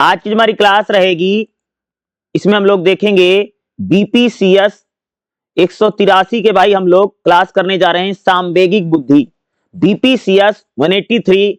आज की जो हमारी क्लास रहेगी इसमें हम लोग देखेंगे बीपीसीएस 183 के भाई हम लोग क्लास करने जा रहे हैं सांवेगिक बुद्धि। बीपीसीएस 183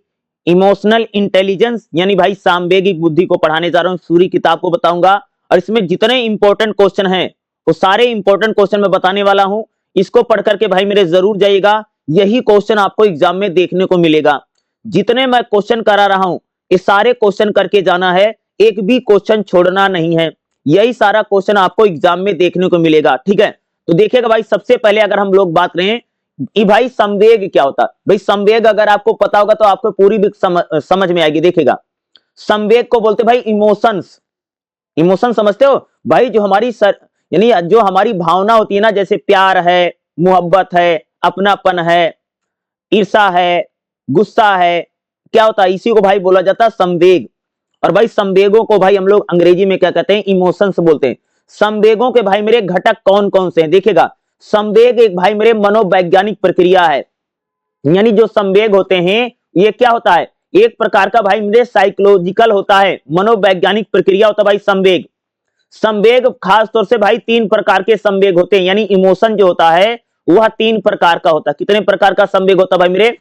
इमोशनल इंटेलिजेंस यानी भाई सांवेगिक बुद्धि को पढ़ाने जा रहा हूं। पूरी किताब को बताऊंगा और इसमें जितने इंपॉर्टेंट क्वेश्चन हैं वो सारे इंपॉर्टेंट क्वेश्चन मैं बताने वाला हूं। इसको पढ़ करके भाई मेरे जरूर जाइएगा, यही क्वेश्चन आपको एग्जाम में देखने को मिलेगा। जितने मैं क्वेश्चन करा रहा हूं ये सारे क्वेश्चन करके जाना है, एक भी क्वेश्चन छोड़ना नहीं है। यही सारा क्वेश्चन आपको एग्जाम में देखने को मिलेगा, ठीक है। तो देखिएगा भाई, सबसे पहले अगर हम लोग बात करें कि भाई संवेग क्या होता है। भाई संवेग अगर आपको पता होगा तो आपको पूरी भी समझ में आएगी। देखिएगा, संवेग को बोलते भाई इमोशंस। इमोशन समझते हो भाई, जो हमारी यानी जो हमारी भावना होती है ना, जैसे प्यार है, मोहब्बत है, अपनापन है, ईर्षा है, गुस्सा है, क्या होता है, इसी को भाई बोला जाता है संवेग। और भाई संवेगों को भाई हम लोग अंग्रेजी में क्या कहते हैं, इमोशंस बोलते हैं। संवेगों के भाई मेरे घटक कौन कौन से हैं। देखिएगा, संवेग एक भाई मेरे मनोवैज्ञानिक प्रक्रिया है। यानी जो संवेग होते हैं ये क्या होता है, एक प्रकार का भाई मेरे साइकोलॉजिकल होता है, मनोवैज्ञानिक प्रक्रिया होता है भाई संवेग। संवेग खास तौर से भाई 3 प्रकार के संवेग होते हैं, यानी इमोशन जो होता है वह 3 प्रकार का होता है। कितने प्रकार का संवेग होता है भाई मेरे,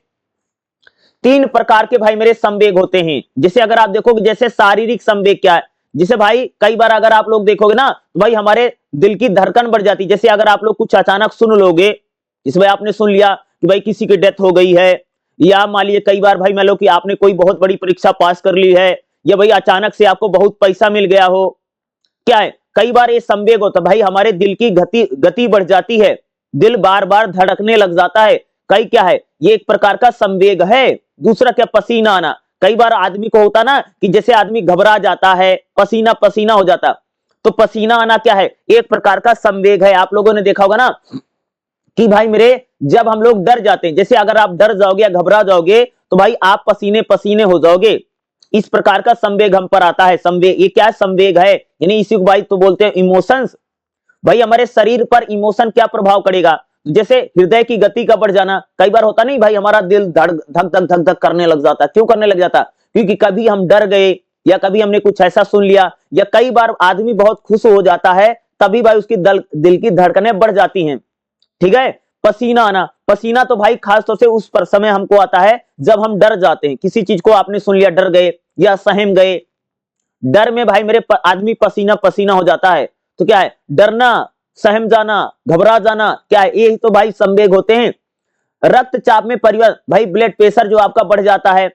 3 प्रकार के भाई मेरे संवेग होते हैं। जैसे अगर आप देखोगे, जैसे शारीरिक संवेग क्या है, जैसे भाई कई बार अगर आप लोग देखोगे ना तो भाई हमारे दिल की धड़कन बढ़ जाती है। जैसे अगर आप लोग कुछ अचानक सुन लोगे, जैसे भाई आपने सुन लिया कि भाई किसी की डेथ हो गई है, या मान लीजिए कई बार भाई मान लो कि आपने कोई बहुत बड़ी परीक्षा पास कर ली है, या भाई अचानक से आपको बहुत पैसा मिल गया हो, क्या है, कई बार ये संवेग होता है भाई, हमारे दिल की गति बढ़ जाती है, दिल बार बार धड़कने लग जाता है। कई क्या है, ये एक प्रकार का संवेग है। दूसरा क्या, पसीना आना। कई बार आदमी को होता ना कि जैसे आदमी घबरा जाता है, पसीना पसीना हो जाता, तो पसीना आना क्या है, एक प्रकार का संवेग है। आप लोगों ने देखा होगा ना कि भाई मेरे जब हम लोग डर जाते हैं, जैसे अगर आप डर जाओगे या घबरा जाओगे तो भाई आप पसीने पसीने हो जाओगे। इस प्रकार का संवेग हम पर आता है। संवेग ये क्या संवेग है, यानी इसी को भाई तो बोलते हैं इमोशंस। भाई हमारे शरीर पर इमोशन क्या प्रभाव करेगा, जैसे हृदय की गति का बढ़ जाना। कई बार होता नहीं भाई, हमारा दिल धक धक धक धक करने लग जाता है। क्यों करने लग जाता, क्योंकि कभी हम डर गए या कभी हमने कुछ ऐसा सुन लिया, या कई बार आदमी बहुत खुश हो जाता है तभी भाई उसकी दिल की धड़कनें बढ़ जाती हैं, ठीक है। पसीना आना, पसीना तो भाई खास तौर से उस पर समय हमको आता है जब हम डर जाते हैं। किसी चीज को आपने सुन लिया, डर गए या सहम गए, डर में भाई मेरे आदमी पसीना पसीना हो जाता है। तो क्या है, डरना, सहम जाना, घबरा जाना, क्या है, ये तो भाई संवेग होते हैं। रक्तचाप में परिवर्तन, भाई ब्लड प्रेशर जो आपका बढ़ जाता है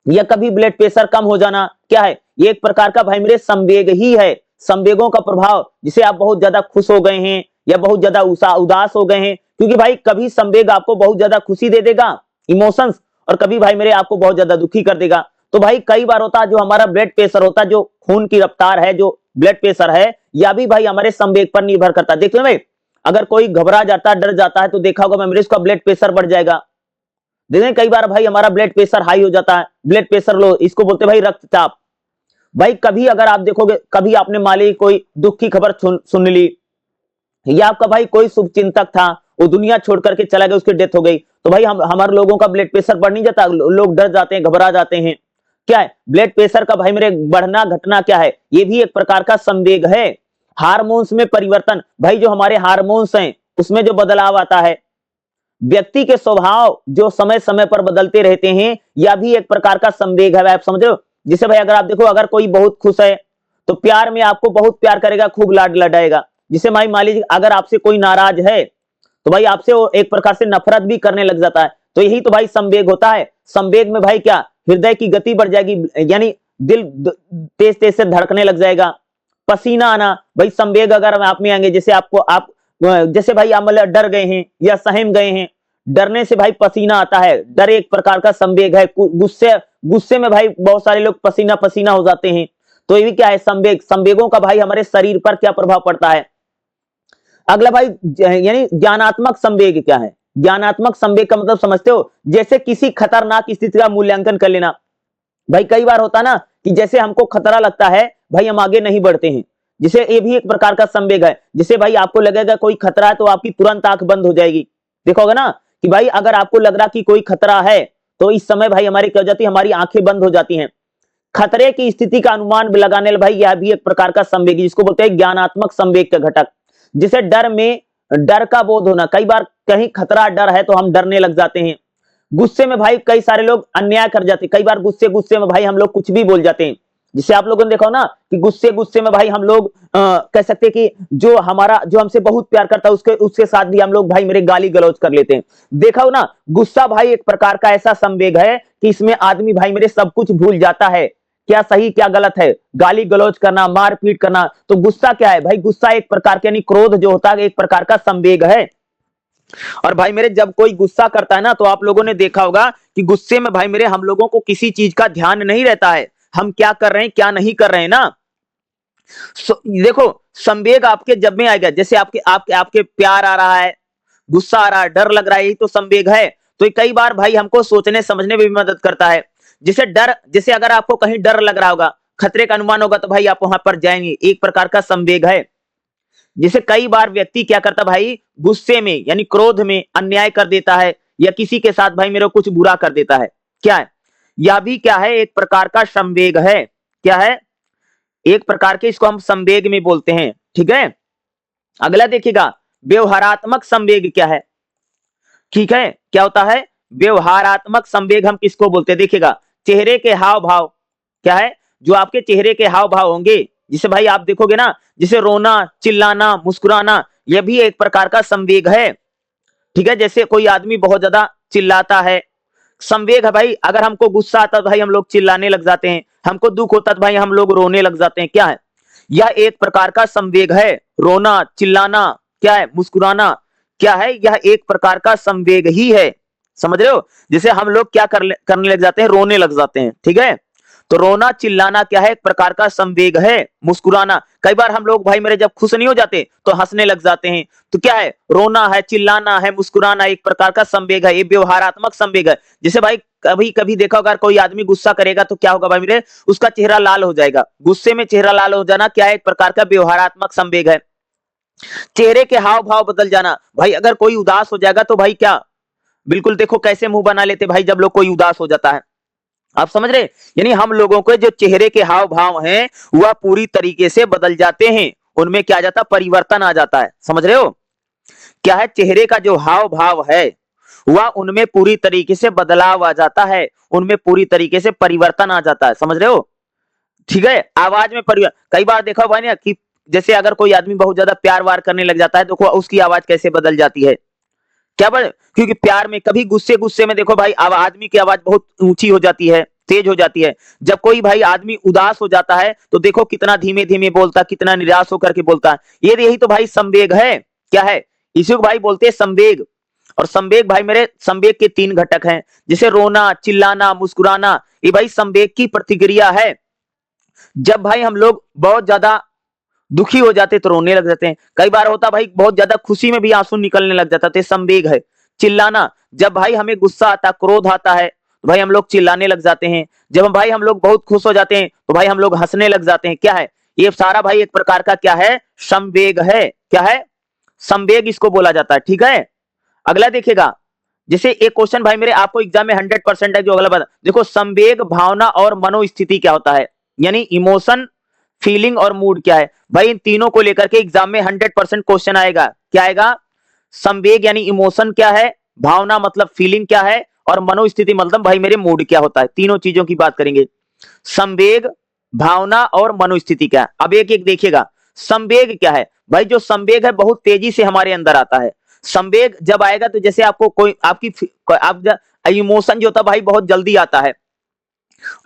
या कभी ब्लड प्रेशर कम हो जाना, क्या है, ये एक प्रकार का भाई मेरे संवेग ही है। संवेगों का प्रभाव, जिसे आप बहुत ज्यादा खुश हो गए हैं या बहुत ज्यादा उदास हो गए हैं, क्योंकि भाई कभी संवेग आपको बहुत ज्यादा खुशी दे देगा, इमोशंस, और कभी भाई मेरे आपको बहुत ज्यादा दुखी कर देगा। तो भाई कई बार होता है जो हमारा ब्लड प्रेशर होता है, जो खून की रफ्तार है, जो ब्लड प्रेशर है, या भी भाई हमारे संवेग पर निर्भर करता है। देखिए भाई, अगर कोई घबरा जाता है, डर जाता है, तो देखा होगा मेमोरी, उसका ब्लड प्रेशर बढ़ जाएगा। देखें कई बार भाई हमारा ब्लड प्रेशर हाई हो जाता है, ब्लड प्रेशर लो, इसको बोलते हैं भाई रक्तचाप। भाई कभी अगर आप देखोगे, कभी आपने मान ली कोई दुख की खबर सुन ली, या आपका भाई कोई शुभ चिंतक था वो दुनिया छोड़ करके चला गया, उसकी डेथ हो गई, तो भाई हमारे लोगों का ब्लड प्रेशर बढ़ नहीं जाता, लोग डर जाते हैं, घबरा जाते हैं। क्या है, ब्लड प्रेशर का भाई मेरे बढ़ना घटना क्या है, ये भी एक प्रकार का संवेग है। हार्मोन्स में परिवर्तन, भाई जो हमारे हार्मोन्स हैं उसमें जो बदलाव आता है, व्यक्ति के स्वभाव जो समय समय पर बदलते रहते हैं, यह भी एक प्रकार का संवेग है। आप समझ रहे हो, जिसे भाई अगर आप देखो, अगर कोई बहुत खुश है तो प्यार में आपको बहुत प्यार करेगा, खूब लाड लडाएगा। जिसे भाई मान लीजिए अगर आपसे कोई नाराज है तो भाई आपसे वो एक प्रकार से नफरत भी करने लग जाता है। तो यही तो भाई संवेग होता है। संवेग में भाई क्या, हृदय की गति बढ़ जाएगी, यानी दिल तेज तेज से धड़कने लग जाएगा। पसीना आना, भाई संवेग अगर आप में आएंगे, जैसे आपको आप जैसे भाई आप मतलब डर गए हैं या सहम गए हैं, डरने से भाई पसीना आता है, डर एक प्रकार का संवेग है। गुस्से में भाई बहुत सारे लोग पसीना पसीना हो जाते हैं। तो ये भी क्या है, संवेग। संवेगों का भाई हमारे शरीर पर क्या प्रभाव पड़ता है। अगला भाई यानी ज्ञानात्मक संवेग क्या है। ज्ञानात्मक संवेग का मतलब समझते हो, जैसे किसी खतरनाक स्थिति का मूल्यांकन कर लेना। भाई कई बार होता ना कि जैसे हमको खतरा लगता है, भाई हम आगे नहीं बढ़ते हैं, जिसे ये भी एक प्रकार का संवेग है। जिसे भाई आपको लगेगा कोई खतरा है तो आपकी तुरंत आंख बंद हो जाएगी। देखोगे ना कि भाई अगर आपको लग रहा कि कोई खतरा है तो इस समय भाई हमारी क्या हो जाती है, हमारी आंखें बंद हो जाती हैं। खतरे की स्थिति का अनुमान लगाने वाला भाई यह भी एक प्रकार का संवेग, जिसको बोलते हैं ज्ञानात्मक संवेग का घटक। जिसे डर में डर का बोध होना, कई बार कहीं खतरा डर है तो हम डरने लग जाते हैं। गुस्से में भाई कई सारे लोग अन्याय कर जाते हैं, कई बार गुस्से गुस्से में भाई हम लोग कुछ भी बोल जाते हैं। जिसे आप लोगों ने देखा ना कि गुस्से गुस्से में भाई हम लोग कह सकते हैं कि जो हमसे बहुत प्यार करता है उसके साथ भी हम लोग भाई मेरे गाली गलौज कर लेते हैं। देखा हो ना, गुस्सा भाई एक प्रकार का ऐसा संवेग है कि इसमें आदमी भाई मेरे सब कुछ भूल जाता है, क्या सही क्या गलत है, गाली गलौज करना, मारपीट करना। तो गुस्सा क्या है भाई? गुस्सा एक प्रकार के यानी क्रोध जो होता है एक प्रकार का संवेग है। और भाई मेरे जब कोई गुस्सा करता है ना तो आप लोगों ने देखा होगा कि गुस्से में भाई मेरे हम लोगों को किसी चीज का ध्यान नहीं रहता है, हम क्या कर रहे हैं क्या नहीं कर रहे हैं ना। देखो संवेग आपके जब में आएगा, जैसे आपके आपके आपके प्यार आ रहा है, गुस्सा आ रहा है, डर लग रहा है, यही तो संवेग है। तो ये कई बार भाई हमको सोचने समझने में भी मदद करता है। जैसे डर, जैसे अगर आपको कहीं डर लग रहा होगा, खतरे का अनुमान होगा तो भाई आप वहां पर जाएंगे, एक प्रकार का संवेग है। जिसे कई बार व्यक्ति क्या करता भाई, गुस्से में यानी क्रोध में अन्याय कर देता है या किसी के साथ भाई मेरे कुछ बुरा कर देता है। क्या है यह भी? क्या है? एक प्रकार का संवेग है। क्या है? एक प्रकार के, इसको हम संवेग में बोलते हैं। ठीक है, अगला देखिएगा, व्यवहारात्मक संवेग क्या है? ठीक है, क्या होता है व्यवहारात्मक संवेग? हम किसको बोलते हैं? देखिएगा, चेहरे के हाव भाव। क्या है? जो आपके चेहरे के हाव भाव होंगे, जिसे भाई आप देखोगे ना, जिसे रोना, चिल्लाना, मुस्कुराना, यह भी एक प्रकार का संवेग है। ठीक है, जैसे कोई आदमी बहुत ज्यादा चिल्लाता है, संवेग है भाई। अगर हमको गुस्सा आता है तो भाई हम लोग चिल्लाने लग जाते हैं, हमको दुख होता है तो भाई हम लोग रोने लग जाते हैं। क्या है? यह एक प्रकार का संवेग है। रोना, चिल्लाना, क्या है, मुस्कुराना, क्या है, यह एक प्रकार का संवेग ही है। समझ रहे हो? जैसे हम लोग क्या करने लग जाते हैं, रोने लग जाते हैं। ठीक है, तो रोना चिल्लाना क्या है? एक प्रकार का संवेग है। मुस्कुराना, कई बार हम लोग भाई मेरे जब खुश नहीं हो जाते तो हंसने लग जाते हैं। तो क्या है? रोना है, चिल्लाना है, मुस्कुराना एक प्रकार का संवेग है, ये व्यवहारात्मक संवेग है। जैसे भाई कभी कभी देखा होगा, कोई आदमी गुस्सा करेगा तो क्या होगा भाई मेरे, उसका चेहरा लाल हो जाएगा। गुस्से में चेहरा लाल हो जाना क्या है? एक प्रकार का व्यवहारात्मक संवेग है। चेहरे के हाव भाव बदल जाना, भाई अगर कोई उदास हो जाएगा तो भाई क्या, बिल्कुल देखो कैसे मुंह बना लेते भाई जब लोग कोई उदास हो जाता है। आप समझ रहे? यानी हम लोगों के जो चेहरे के हाव भाव हैं वह पूरी तरीके से बदल जाते हैं, उनमें क्या जाता, परिवर्तन आ जाता है। समझ रहे हो? क्या है? चेहरे का जो हाव भाव है वह उनमें पूरी तरीके से बदलाव आ जाता है, उनमें पूरी तरीके से परिवर्तन आ जाता है। समझ रहे हो? ठीक है, आवाज में परिवर्तन, कई बार देखा भाई ना कि जैसे अगर कोई आदमी बहुत ज्यादा प्यार वार करने लग जाता है तो उसकी आवाज कैसे बदल जाती है। क्या बल? क्योंकि प्यार में कभी गुस्से गुस्से में देखो भाई आदमी की आवाज बहुत ऊंची हो जाती है, तेज हो जाती है। जब कोई भाई आदमी उदास हो जाता है तो देखो कितना धीमे धीमे बोलता, कितना निराश होकर के बोलता है। ये यही तो भाई संवेग है। क्या है? इसी को भाई बोलते हैं संवेग। और संवेग भाई मेरे, संवेग के 3 घटक हैं, जैसे रोना, चिल्लाना, मुस्कुराना, ये भाई संवेग की प्रतिक्रिया है। जब भाई हम लोग बहुत ज्यादा दुखी हो जाते तो रोने लग जाते हैं, कई बार होता भाई बहुत ज्यादा खुशी में भी आंसू निकलने लग जाता है, संवेग है। चिल्लाना, जब भाई हमें गुस्सा आता, क्रोध आता है तो भाई हम लोग चिल्लाने लग जाते हैं। जब भाई हम लोग बहुत खुश हो जाते हैं तो भाई हम लोग हंसने लग जाते हैं। क्या है? ये सारा भाई एक प्रकार का क्या है, संवेग है। क्या है? संवेग इसको बोला जाता है। ठीक है, अगला देखिएगा, जैसे एक क्वेश्चन भाई मेरे आपको एग्जाम में 100% है जो अगला बता, देखो संवेग, भावना और मनोस्थिति क्या होता है, यानी इमोशन, फीलिंग और मूड क्या है। भाई इन तीनों को लेकर के एग्जाम में 100% क्वेश्चन आएगा। क्या आएगा? संवेग यानी इमोशन क्या है, भावना मतलब फीलिंग क्या है, और मनोस्थिति मतलब भाई मेरे मूड क्या होता है। तीनों चीजों की बात करेंगे, संवेग, भावना और मनोस्थिति क्या है। अब एक एक देखिएगा, संवेग क्या है भाई? जो संवेग है बहुत तेजी से हमारे अंदर आता है। संवेग जब आएगा तो जैसे आपको कोई आपकी इमोशन जो होता है भाई बहुत जल्दी आता है,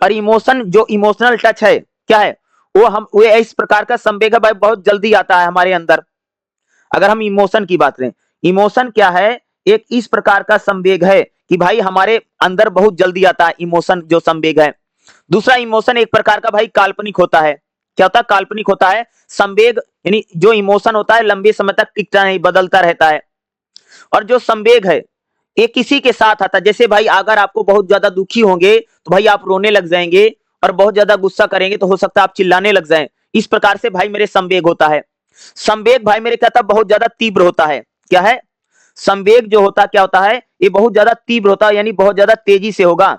और इमोशन जो इमोशनल टच है क्या है, वो इस प्रकार का संवेग है भाई, बहुत जल्दी आता है हमारे अंदर। अगर हम इमोशन की बात करें, इमोशन क्या है, एक इस प्रकार का संवेग है कि भाई हमारे अंदर बहुत जल्दी आता है इमोशन, जो संवेग है। दूसरा इमोशन एक प्रकार का भाई काल्पनिक होता है। क्या होता है? काल्पनिक होता है। संवेग यानी जो इमोशन होता है लंबे समय तक टिकता नहीं, बदलता रहता है। और जो संवेग है ये किसी के साथ आता है, जैसे भाई अगर आपको बहुत ज्यादा दुखी होंगे तो भाई आप रोने लग जाएंगे, और बहुत ज्यादा गुस्सा करेंगे तो हो सकता है आप चिल्लाने लग जाएं। इस प्रकार से भाई मेरे संवेग होता है। संवेग भाई मेरे कहता बहुत ज्यादा तीव्र होता है। क्या है? संवेग जो होता क्या होता है, ये बहुत ज्यादा तीव्र होता है, यानी बहुत ज्यादा तेजी से होगा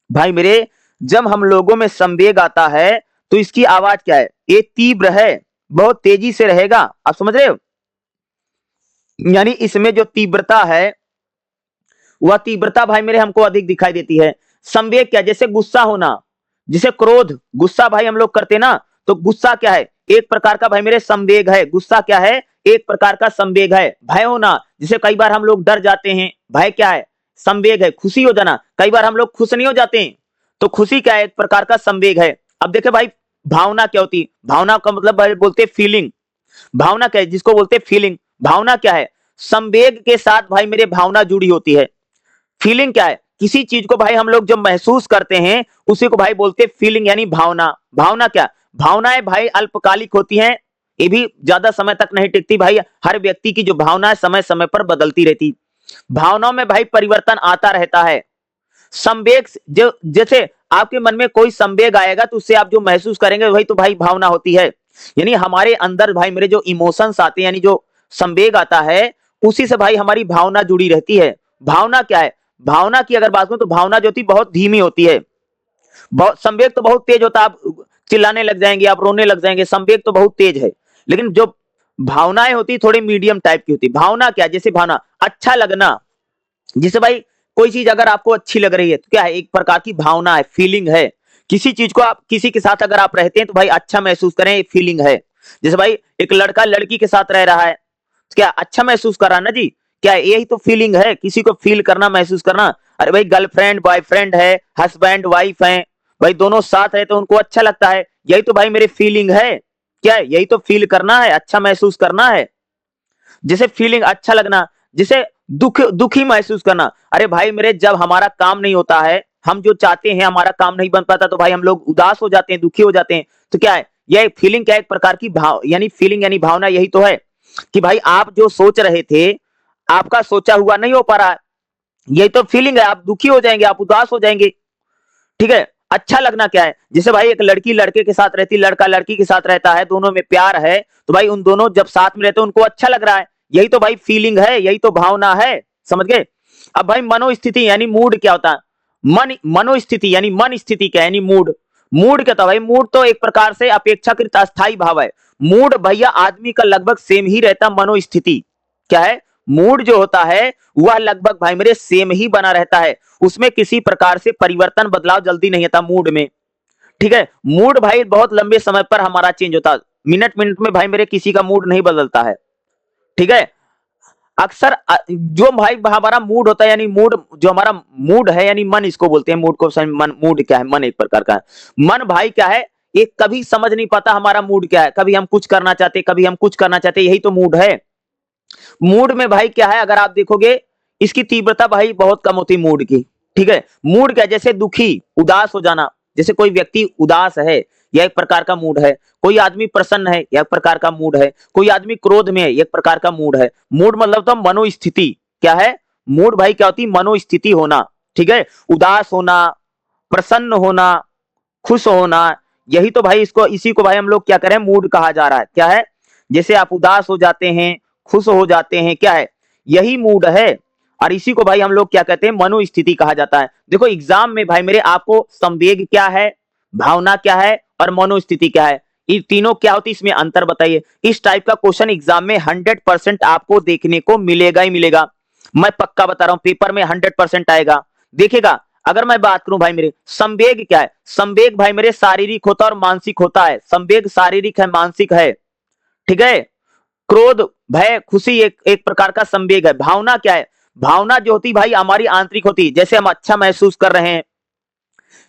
भाई मेरे। जब हम लोगों में संवेग आता है तो इसकी आवाज क्या है? ये तीव्र है, बहुत तेजी से रहेगा। आप समझ रहे हो? यानी इसमें जो तीव्रता है वह तीव्रता भाई मेरे हमको अधिक दिखाई देती है। संवेग क्या? जैसे गुस्सा होना, जिसे क्रोध, गुस्सा भाई हम लोग करते ना, तो गुस्सा क्या है? एक प्रकार का भाई मेरे संवेग है। गुस्सा क्या है? एक प्रकार का संवेग है। भय होना, जिसे कई बार हम लोग डर जाते हैं, भय क्या है? संवेग है। खुशी हो जाना, कई बार हम लोग खुश नहीं हो जाते हैं, तो खुशी क्या है? एक प्रकार का संवेग है। अब देखे भाई, भावना क्या होती है? भावना का मतलब भाई बोलते फीलिंग। भावना क्या है? जिसको बोलते फीलिंग। भावना क्या है? संवेग के साथ भाई मेरे भावना जुड़ी होती है। फीलिंग क्या है? किसी चीज को भाई हम लोग जब महसूस करते हैं उसी को भाई बोलते हैं फीलिंग, यानी भावना। भावना क्या? भावनाएं भाई अल्पकालिक होती हैं, ये भी ज्यादा समय तक नहीं टिकती भाई। हर व्यक्ति की जो भावना है समय समय पर बदलती रहती। भावनाओं में भाई परिवर्तन आता रहता है। संवेग जो, जैसे आपके मन में कोई संवेग आएगा तो उससे आप जो महसूस करेंगे वही तो भाई भावना होती है। यानी हमारे अंदर भाई मेरे जो इमोशंस आते हैं, यानी जो संवेग आता है, उसी से भाई हमारी भावना जुड़ी रहती है। भावना क्या है? भावना की अगर बात करूं तो भावना जो होती बहुत धीमी होती है। बहुत संवेग तो बहुत तेज होता है, आप चिल्लाने लग जाएंगे, आप रोने लग जाएंगे, संवेग तो बहुत तेज है। लेकिन जो भावनाएं होती थोड़ी मीडियम टाइप की होती। भावना क्या? जैसे भावना अच्छा लगना, जिसे भाई कोई चीज अगर आपको अच्छी लग रही है तो क्या है? एक प्रकार की भावना है, फीलिंग है। किसी चीज को आप किसी के साथ अगर आप रहते हैं तो भाई अच्छा महसूस करें, ये फीलिंग है। जैसे भाई एक लड़का लड़की के साथ रह रहा है तो क्या अच्छा महसूस कर रहा है ना जी? क्या यही तो फीलिंग है? किसी को फील करना, महसूस करना। अरे भाई गर्लफ्रेंड बॉयफ्रेंड है, हस्बैंड वाइफ है, भाई दोनों साथ है तो उनको अच्छा लगता है, यही तो भाई मेरे फीलिंग है। क्या है? यही तो फील करना है, अच्छा महसूस करना है। जैसे फीलिंग अच्छा लगना, जिसे दुखी महसूस करना। अरे भाई मेरे जब हमारा काम नहीं होता है, हम जो चाहते हैं हमारा काम नहीं बन पाता, तो भाई हम लोग उदास हो जाते हैं, दुखी हो जाते हैं। तो क्या है? यह फीलिंग क्या है? एक प्रकार की भाव, यानी फीलिंग यानी भावना यही तो है कि भाई आप जो सोच रहे थे आपका सोचा हुआ नहीं हो पा रहा है, यही तो फीलिंग है। आप दुखी हो जाएंगे, आप उदास हो जाएंगे। ठीक है? अच्छा लगना क्या है? जैसे भाई एक लड़की लड़के के साथ रहती, लड़का लड़की के साथ रहता है, दोनों में प्यार है, तो भाई उन दोनों जब साथ में रहते हैं उनको अच्छा लग रहा है, यही तो भाई फीलिंग है, यही तो भावना है। समझ गए? अब भाई मनोस्थिति यानी मूड क्या होता है? मनोस्थिति यानी मन स्थिति क्या है? यानी मूड। मूड क्या था भाई? मूड तो एक प्रकार से अपेक्षाकृत अस्थाई भाव है। मूड भैया आदमी का लगभग सेम ही रहता। मनोस्थिति क्या है? मूड जो होता है वह लगभग भाई मेरे सेम ही बना रहता है, उसमें किसी प्रकार से परिवर्तन बदलाव जल्दी नहीं आता मूड में। ठीक है? मूड भाई बहुत लंबे समय पर हमारा चेंज होता है, मिनट मिनट में भाई मेरे किसी का मूड नहीं बदलता है। ठीक है? अक्सर जो भाई हमारा मूड होता है, यानी मूड जो हमारा मूड है, यानी मन इसको बोलते हैं, मूड को मन। मूड क्या है? मन एक प्रकार का है। मन भाई क्या है? ये कभी समझ नहीं पाता हमारा मूड क्या है। कभी हम कुछ करना चाहते, कभी हम कुछ करना चाहते, यही तो मूड है। मूड में भाई क्या है? अगर आप देखोगे इसकी तीव्रता भाई बहुत कम होती मूड की। ठीक है? मूड क्या? जैसे दुखी, उदास हो जाना, जैसे कोई व्यक्ति उदास है, यह एक प्रकार का मूड है। कोई आदमी प्रसन्न है, यह एक प्रकार का मूड है। कोई आदमी क्रोध में है, एक प्रकार का मूड है। मूड मतलब तो मनोस्थिति। क्या है? मूड भाई क्या होती? मनोस्थिति होना। ठीक है? उदास होना, प्रसन्न होना, खुश होना, यही तो भाई इसको, इसी को भाई हम लोग क्या करें? मूड कहा जा रहा है। क्या है? जैसे आप उदास हो जाते हैं, खुश हो जाते हैं, क्या है? यही मूड है। और इसी को भाई हम लोग क्या कहते हैं? मनोस्थिति कहा जाता है। देखो एग्जाम में भाई मेरे आपको संवेग क्या है, भावना क्या है और मनोस्थिति क्या है, ये तीनों क्या होती है, इसमें अंतर बताइए। इस टाइप का क्वेश्चन एग्जाम में 100% आपको देखने को मिलेगा ही मिलेगा। मैं पक्का बता रहा हूं, पेपर में 100% आएगा। देखिएगा, अगर मैं बात करूं भाई मेरे, संवेग क्या है? संवेग भाई मेरे शारीरिक होता है और मानसिक होता है। संवेग शारीरिक है, मानसिक है। ठीक है? क्रोध, भय, खुशी एक एक प्रकार का संवेग है। भावना क्या है? भावना जो होती भाई हमारी आंतरिक होती है। जैसे हम अच्छा महसूस कर रहे हैं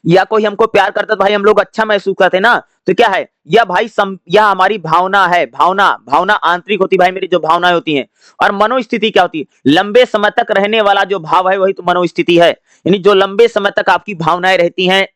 या कोई हमको प्यार करता है तो भाई हम लोग अच्छा महसूस करते हैं ना, तो क्या है? यह भाई यह हमारी भावना है। भावना, भावना आंतरिक होती भाई मेरी, जो भावनाएं होती हैं। और मनोस्थिति क्या होती है? लंबे समय तक रहने वाला जो भाव है वही तो मनोस्थिति है। यानी जो लंबे समय तक आपकी भावनाएं रहती हैं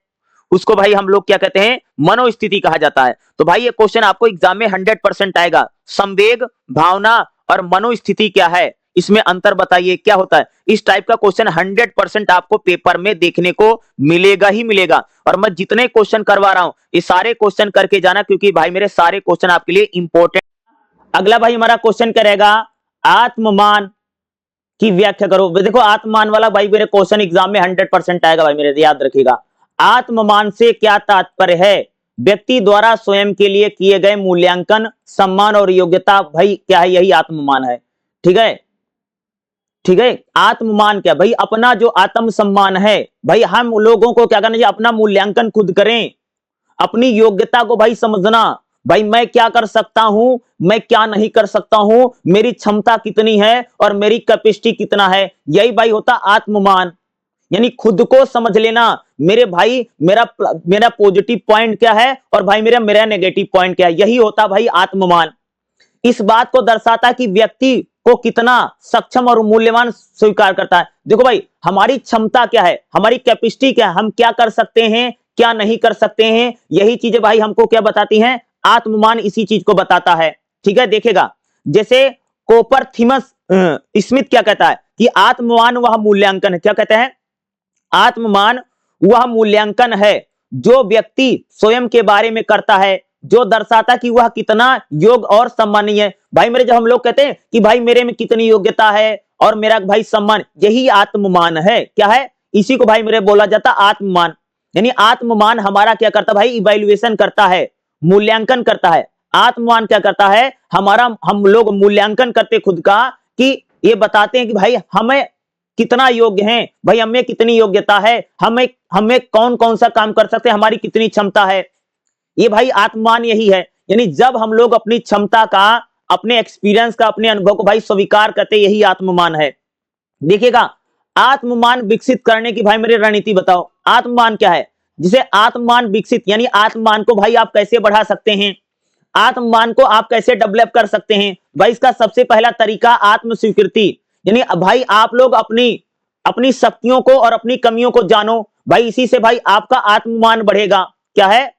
उसको भाई हम लोग क्या कहते हैं? मनोस्थिति कहा जाता है। तो भाई ये क्वेश्चन आपको एग्जाम में 100% आएगा। संवेग, भावना और मनोस्थिति क्या है, इसमें अंतर बताइए क्या होता है। इस टाइप का क्वेश्चन 100% आपको पेपर में देखने को मिलेगा ही मिलेगा। और मैं जितने क्वेश्चन करवा रहा हूं ये सारे क्वेश्चन करके जाना, क्योंकि भाई मेरे सारे क्वेश्चन आपके लिए इंपॉर्टेंट। अगला भाई हमारा क्वेश्चन करेगा आत्ममान की व्याख्या करो। देखो आत्ममान वाला भाई मेरे क्वेश्चन एग्जाम में 100% आएगा भाई मेरे, याद रखिएगा। आत्ममान से क्या तात्पर्य है? व्यक्ति द्वारा स्वयं के लिए किए गए मूल्यांकन, सम्मान और योग्यता। भाई क्या है? यही आत्ममान है। ठीक है, ठीक है। आत्ममान क्या भाई? अपना जो आत्म सम्मान है भाई, हम लोगों को क्या करना चाहिए? अपना मूल्यांकन खुद करें, अपनी योग्यता को भाई समझना। भाई मैं क्या कर सकता हूं, मैं क्या नहीं कर सकता हूं, मेरी क्षमता कितनी है और मेरी कैपेसिटी कितना है, यही भाई होता आत्ममान। यानी खुद को समझ लेना, मेरे भाई मेरा मेरा पॉजिटिव पॉइंट क्या है और भाई मेरा मेरा नेगेटिव पॉइंट क्या है, यही होता भाई आत्ममान। इस बात को दर्शाता कि व्यक्ति को कितना सक्षम और मूल्यवान स्वीकार करता है। देखो भाई, हमारी क्षमता क्या है, हमारी कैपेसिटी क्या है, हम क्या कर सकते हैं, क्या नहीं कर सकते हैं, यही चीजें भाई हमको क्या बताती हैं? आत्ममान इसी चीज को बताता है। ठीक है, देखेगा जैसे कोपर थीमस स्मिथ क्या कहता है कि आत्ममान वह मूल्यांकन है। क्या कहते हैं? आत्ममान वह मूल्यांकन है जो व्यक्ति स्वयं के बारे में करता है, जो दर्शाता कि वह कितना योग्य और सम्मानीय है। भाई मेरे, जब हम लोग कहते हैं कि भाई मेरे में कितनी योग्यता है और मेरा भाई सम्मान, यही आत्ममान है। क्या है? इसी को भाई मेरे बोला जाता आत्ममान। यानी आत्ममान हमारा क्या करता भाई? इवैल्यूएशन करता है, मूल्यांकन करता है। आत्ममान क्या करता है? हमारा हम लोग मूल्यांकन करते खुद का, कि ये बताते हैं कि भाई हमें कितना योग्य हैं, भाई हमें कितनी योग्यता है, हमें हमें कौन कौन सा काम कर सकते हैं, हमारी कितनी क्षमता है। ये भाई आत्ममान यही है। यानी जब हम लोग अपनी क्षमता का, अपने एक्सपीरियंस का, अपने अनुभव को भाई स्वीकार करते, यही आत्ममान है। देखिएगा, आत्ममान विकसित करने की भाई मेरी रणनीति बताओ। आत्ममान क्या है? जिसे आत्ममान विकसित, यानी आत्ममान को भाई आप कैसे बढ़ा सकते हैं, आत्ममान को आप कैसे डेवलप कर सकते हैं? भाई इसका सबसे पहला तरीका आत्म स्वीकृति। यानी भाई आप लोग अपनी अपनी शक्तियों को और अपनी कमियों को जानो। भाई इसी से भाई आपका आत्ममान बढ़ेगा। क्या है?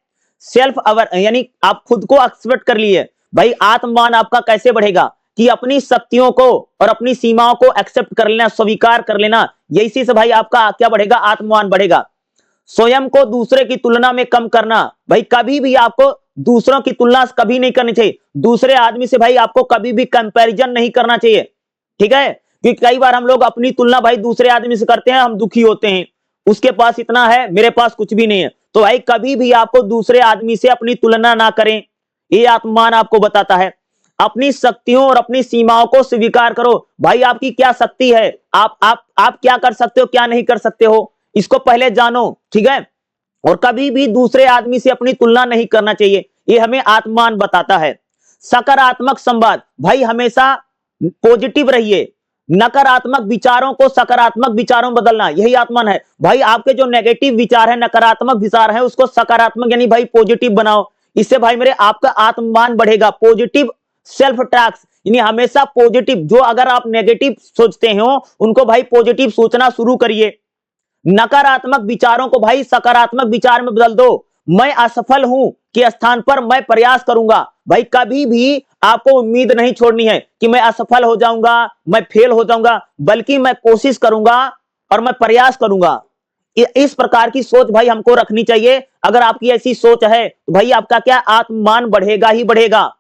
सेल्फ अवर, यानी आप खुद को एक्सेप्ट कर लिए। भाई आत्ममान आपका कैसे बढ़ेगा? कि अपनी शक्तियों को और अपनी सीमाओं को एक्सेप्ट कर लेना, स्वीकार कर लेना, इसी से भाई आपका क्या बढ़ेगा? आत्ममान बढ़ेगा। स्वयं को दूसरे की तुलना में कम करना। भाई कभी भी आपको दूसरों की तुलना कभी नहीं करनी चाहिए, दूसरे आदमी से भाई आपको कभी भी कंपैरिजन नहीं करना चाहिए। ठीक है, क्योंकि कई बार हम लोग अपनी तुलना भाई दूसरे आदमी से करते हैं, हम दुखी होते हैं, उसके पास इतना है, मेरे पास कुछ भी नहीं है। तो भाई कभी भी आपको दूसरे आदमी से अपनी तुलना ना करें, ये आत्ममान आपको बताता है। अपनी शक्तियों और अपनी सीमाओं को स्वीकार करो। भाई आपकी क्या शक्ति है, आप क्या कर सकते हो, क्या नहीं कर सकते हो, इसको पहले जानो। ठीक है, और कभी भी दूसरे आदमी से अपनी तुलना नहीं करना चाहिए, ये हमें आत्ममान बताता है। सकारात्मक संवाद। भाई हमेशा पॉजिटिव रहिए, नकारात्मक विचारों को सकारात्मक विचारों में बदलना, यही आत्ममान है। भाई आपके जो नेगेटिव विचार है, नकारात्मक विचार है, उसको सकारात्मक यानी भाई पॉजिटिव बनाओ। इससे भाई मेरे आपका आत्ममान बढ़ेगा। पॉजिटिव सेल्फ टैक्स, यानी हमेशा पॉजिटिव, जो अगर आप नेगेटिव सोचते हो उनको भाई पॉजिटिव सोचना शुरू करिए। नकारात्मक विचारों को भाई सकारात्मक विचार में बदल दो। मैं असफल हूं के स्थान पर मैं प्रयास करूंगा। भाई कभी भी आपको उम्मीद नहीं छोड़नी है कि मैं असफल हो जाऊंगा, मैं फेल हो जाऊंगा, बल्कि मैं कोशिश करूंगा और मैं प्रयास करूंगा। इस प्रकार की सोच भाई हमको रखनी चाहिए। अगर आपकी ऐसी सोच है तो भाई आपका क्या? आत्ममान बढ़ेगा ही बढ़ेगा।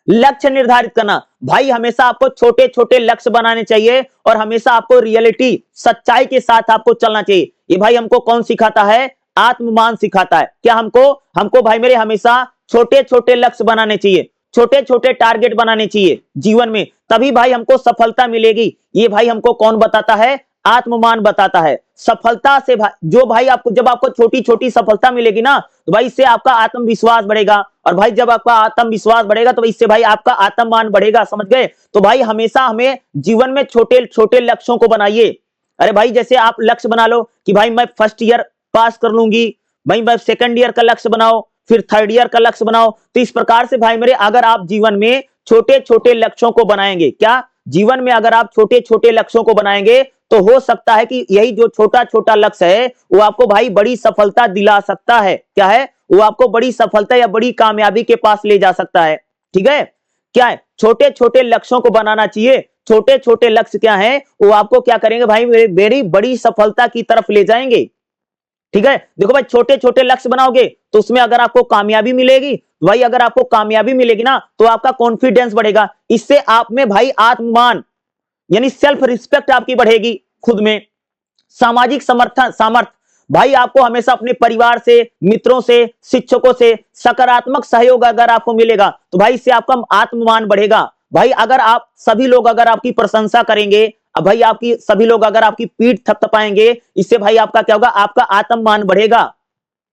लक्ष्य निर्धारित करना। भाई हमेशा आपको छोटे छोटे लक्ष्य बनाने चाहिए और हमेशा आपको रियलिटी, सच्चाई के साथ आपको चलना चाहिए। ये भाई हमको कौन सिखाता है? आत्ममान सिखाता है। क्या हमको हमको भाई मेरे हमेशा छोटे छोटे लक्ष्य बनाने चाहिए, छोटे छोटे टारगेट बनाने चाहिए जीवन में, तभी भाई हमको सफलता मिलेगी। ये भाई हमको कौन बताता है? आत्ममान बताता है। सफलता से भाई, जो भाई आपको, जब आपको छोटी छोटी सफलता मिलेगी ना, तो भाई इससे आपका आत्मविश्वास बढ़ेगा, और भाई जब आपका आत्मविश्वास बढ़ेगा तो इससे भाई आपका आत्ममान बढ़ेगा। समझ गए? तो भाई हमेशा हमें जीवन में छोटे छोटे लक्ष्यों को बनाइए। अरे भाई जैसे आप लक्ष्य बना लो कि भाई मैं फर्स्ट ईयर पास कर लूंगी, भाई मैं सेकंड ईयर का लक्ष्य बनाओ, फिर थर्ड ईयर का लक्ष्य बनाओ। तो इस प्रकार से भाई मेरे, अगर आप जीवन में छोटे छोटे लक्ष्यों को बनाएंगे, क्या जीवन में अगर आप छोटे छोटे लक्ष्यों को बनाएंगे तो हो सकता है कि यही जो छोटा छोटा लक्ष्य है वो आपको भाई बड़ी सफलता दिला सकता है। क्या है? वो आपको बड़ी सफलता या बड़ी कामयाबी के पास ले जा सकता है। ठीक है, क्या है? छोटे छोटे लक्ष्यों को बनाना चाहिए। छोटे छोटे लक्ष्य क्या है? वो आपको क्या करेंगे भाई मेरी बड़ी सफलता की तरफ ले जाएंगे। ठीक है, देखो भाई छोटे छोटे लक्ष्य बनाओगे तो उसमें अगर आपको कामयाबी मिलेगी, भाई अगर आपको कामयाबी मिलेगी ना तो आपका कॉन्फिडेंस बढ़ेगा। इससे आप में भाई आत्ममान यानी सेल्फ रिस्पेक्ट आपकी बढ़ेगी खुद में। सामाजिक समर्थन सामर्थ्य। भाई आपको हमेशा अपने परिवार से, मित्रों से, शिक्षकों से सकारात्मक सहयोग अगर आपको मिलेगा तो भाई इससे आपका आत्ममान बढ़ेगा। भाई अगर आप सभी लोग अगर आपकी प्रशंसा करेंगे, अब भाई आपकी सभी लोग अगर आपकी पीठ थपथपाएंगे, इससे भाई आपका क्या होगा, आपका आत्ममान बढ़ेगा।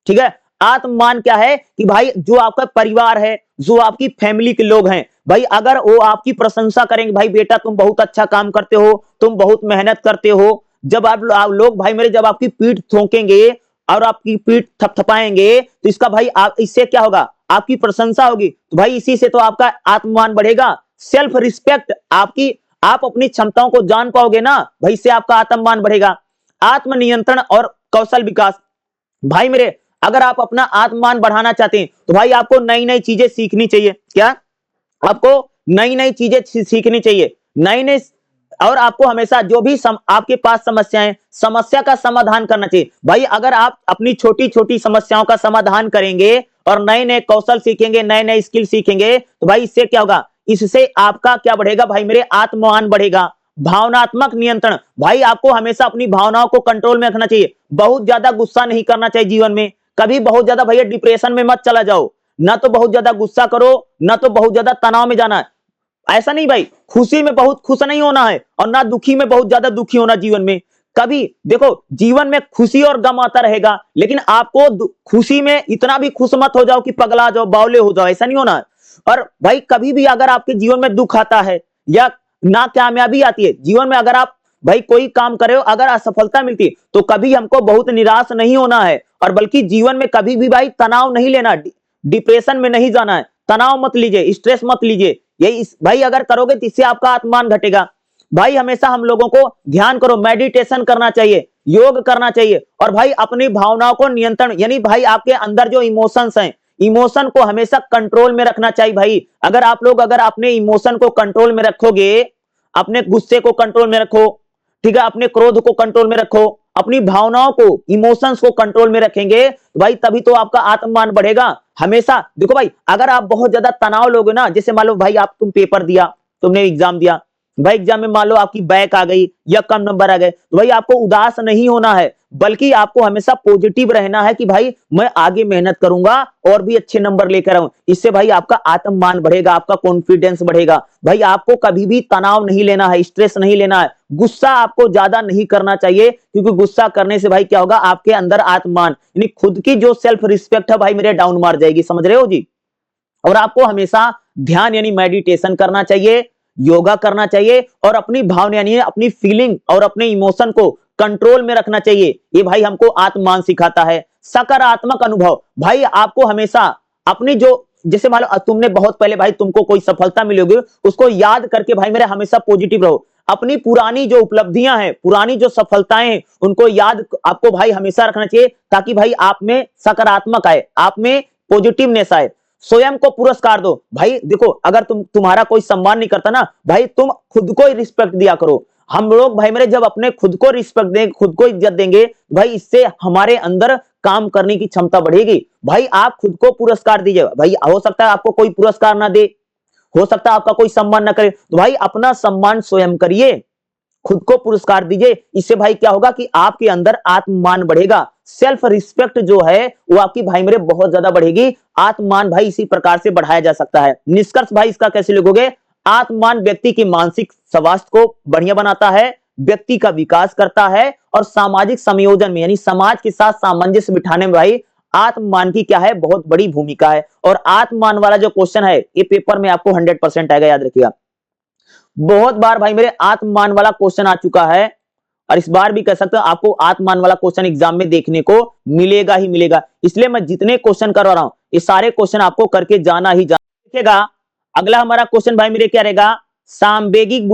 ठीक है, आत्ममान क्या है कि भाई जो आपका परिवार है, जो आपकी फैमिली के लोग हैं, भाई अगर वो आपकी प्रशंसा करेंगे, भाई बेटा तुम बहुत अच्छा काम करते हो, तुम बहुत मेहनत करते हो, जब आप लोग भाई मेरे जब आपकी पीठ ठोकेंगे और आपकी पीठ थपथपाएंगे तो इसका भाई आप इससे क्या होगा, आपकी प्रशंसा होगी, तो भाई इसी से तो आपका आत्ममान बढ़ेगा। सेल्फ रिस्पेक्ट, आपकी आप अपनी क्षमताओं को जान पाओगे ना, भाई इससे आपका आत्ममान बढ़ेगा। आत्मनियंत्रण और कौशल विकास, भाई मेरे अगर आप अपना आत्ममान बढ़ाना चाहते हैं तो भाई आपको नई नई चीजें सीखनी चाहिए। क्या आपको नई नई चीजें सीखनी चाहिए, नई नई, और आपको हमेशा जो भी आपके पास समस्याएं, समस्या का समाधान करना चाहिए। भाई अगर आप अपनी छोटी छोटी समस्याओं का समाधान करेंगे और नए नए कौशल सीखेंगे, नए नए स्किल सीखेंगे, तो भाई इससे क्या होगा, इससे आपका क्या बढ़ेगा, भाई मेरे आत्ममान बढ़ेगा। भावनात्मक नियंत्रण, भाई आपको हमेशा अपनी भावनाओं को कंट्रोल में रखना चाहिए। बहुत ज्यादा गुस्सा नहीं करना चाहिए जीवन में, कभी बहुत ज्यादा भैया डिप्रेशन में मत चला जाओ, ना तो बहुत ज्यादा गुस्सा करो, ना तो बहुत ज्यादा तनाव में जाना है। ऐसा नहीं भाई, खुशी में बहुत खुश नहीं होना है और ना दुखी में बहुत ज्यादा दुखी होना जीवन में। कभी देखो जीवन में खुशी और गम आता रहेगा, लेकिन आपको खुशी में इतना भी खुश मत हो जाओ कि पगला जाओ, बावले हो जाओ, ऐसा नहीं होना है। और भाई कभी भी अगर आपके जीवन में दुख आता है या नाकामयाबी आती है जीवन में, अगर आप भाई कोई काम करे हो, अगर असफलता मिलती है तो कभी हमको बहुत निराश नहीं होना है, और बल्कि जीवन में कभी भी भाई तनाव नहीं लेना, डिप्रेशन में नहीं जाना है, तनाव मत लीजिए, स्ट्रेस मत लीजिए। यही भाई अगर करोगे तो इससे आपका आत्ममान घटेगा। भाई हमेशा हम लोगों को ध्यान करो, मेडिटेशन करना चाहिए, योग करना चाहिए, और भाई अपनी भावनाओं को नियंत्रण, यानी भाई आपके अंदर जो इमोशंस हैं, इमोशन को हमेशा कंट्रोल में रखना चाहिए। भाई अगर आप लोग अगर अपने इमोशन को कंट्रोल में रखोगे, अपने गुस्से को कंट्रोल में रखो, ठीक है, अपने क्रोध को कंट्रोल में रखो, अपनी भावनाओं को, इमोशंस को कंट्रोल में रखेंगे तो भाई तभी तो आपका आत्ममान बढ़ेगा। हमेशा देखो भाई, अगर आप बहुत ज्यादा तनाव लोगे ना, जैसे मान लो भाई आप तुम पेपर दिया, तुमने एग्जाम दिया, भाई एग्जाम में मान लो आपकी बैक आ गई या कम नंबर आ गए, तो भाई आपको उदास नहीं होना है, बल्कि आपको हमेशा पॉजिटिव रहना है कि भाई मैं आगे मेहनत करूंगा और भी अच्छे नंबर लेकर आऊं। इससे भाई आपका आत्ममान बढ़ेगा, आपका कॉन्फिडेंस बढ़ेगा। भाई आपको कभी भी तनाव नहीं लेना है, स्ट्रेस नहीं लेना है, गुस्सा आपको ज्यादा नहीं करना चाहिए, क्योंकि गुस्सा करने से भाई क्या होगा, आपके अंदर आत्ममान यानी खुद की जो सेल्फ रिस्पेक्ट है भाई मेरे डाउन मार जाएगी, समझ रहे हो जी। और आपको हमेशा ध्यान यानी मेडिटेशन करना चाहिए, योगा करना चाहिए, और अपनी भावना यानी अपनी फीलिंग और अपने इमोशन को कंट्रोल में रखना चाहिए। ये भाई हमको आत्ममान सिखाता है। सकारात्मक अनुभव, भाई आपको हमेशा अपनी जो, जैसे मान लो तुमने बहुत पहले भाई तुमको कोई सफलता मिली होगी, उसको याद करके भाई मेरे हमेशा पॉजिटिव रहो। अपनी पुरानी जो उपलब्धियां हैं, पुरानी जो सफलताएं हैं, उनको याद आपको भाई हमेशा रखना चाहिए, ताकि भाई आप में सकारात्मक आए, आप में पॉजिटिवनेस आए। स्वयं को पुरस्कार दो, भाई देखो अगर तुम्हारा कोई सम्मान नहीं करता ना, भाई तुम खुद को ही रिस्पेक्ट दिया करो। हम लोग भाई मेरे जब अपने खुद को रिस्पेक्ट देंगे, खुद को इज्जत देंगे, भाई इससे हमारे अंदर काम करने की क्षमता बढ़ेगी। भाई आप खुद को पुरस्कार दीजिए। भाई हो सकता है आपको कोई पुरस्कार ना दे, हो सकता है आपका कोई सम्मान ना करे, तो भाई अपना सम्मान स्वयं करिए, खुद को पुरस्कार दीजिए। इससे भाई क्या होगा कि आपके अंदर आत्ममान बढ़ेगा, सेल्फ रिस्पेक्ट जो है वो आपकी भाई मेरे बहुत ज्यादा बढ़ेगी। आत्ममान भाई इसी प्रकार से बढ़ाया जा सकता है। निष्कर्ष भाई इसका कैसे लिखोगे, आत्ममान व्यक्ति की मानसिक स्वास्थ्य को बढ़िया बनाता है, व्यक्ति का विकास करता है, और सामाजिक संयोजन में यानी समाज के साथ सामंजस्य बिठाने में भाई आत्ममान की क्या है, बहुत बड़ी भूमिका है। और आत्ममान वाला जो क्वेश्चन है ये पेपर में आपको 100% आएगा, याद रखिएगा। बहुत बार भाई मेरे आत्ममान वाला क्वेश्चन आ चुका है, और इस बार भी कह सकते हो आपको आत्ममान वाला क्वेश्चन एग्जाम में देखने को मिलेगा ही मिलेगा। इसलिए मैं जितने क्वेश्चन करवा रहा हूं ये सारे क्वेश्चन आपको करके जाना ही जाना। देखिएगा अगला हमारा क्वेश्चन भाई मेरे क्या रहेगा, सामवेगिक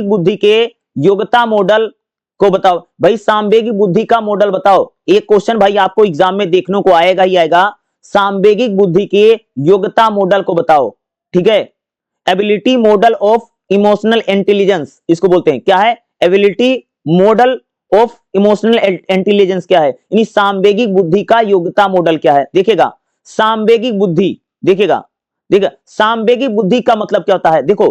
बुद्धि के योग्यता मॉडल को बताओ। भाई सामवेगिक बुद्धि का मॉडल बताओ, एक क्वेश्चन भाई आपको एग्जाम में देखने को आएगा ही आएगा। सामवेगिक बुद्धि के योग्यता मॉडल को बताओ, ठीक है। Ability model of emotional intelligence इसको बोलते हैं। क्या है ability model of emotional intelligence, क्या है यानी सामवेगिक बुद्धि का योग्यता मॉडल क्या है। देखिएगा सामवेगिक बुद्धि, देखिएगा सामवेगिक बुद्धि का मतलब क्या होता है। देखो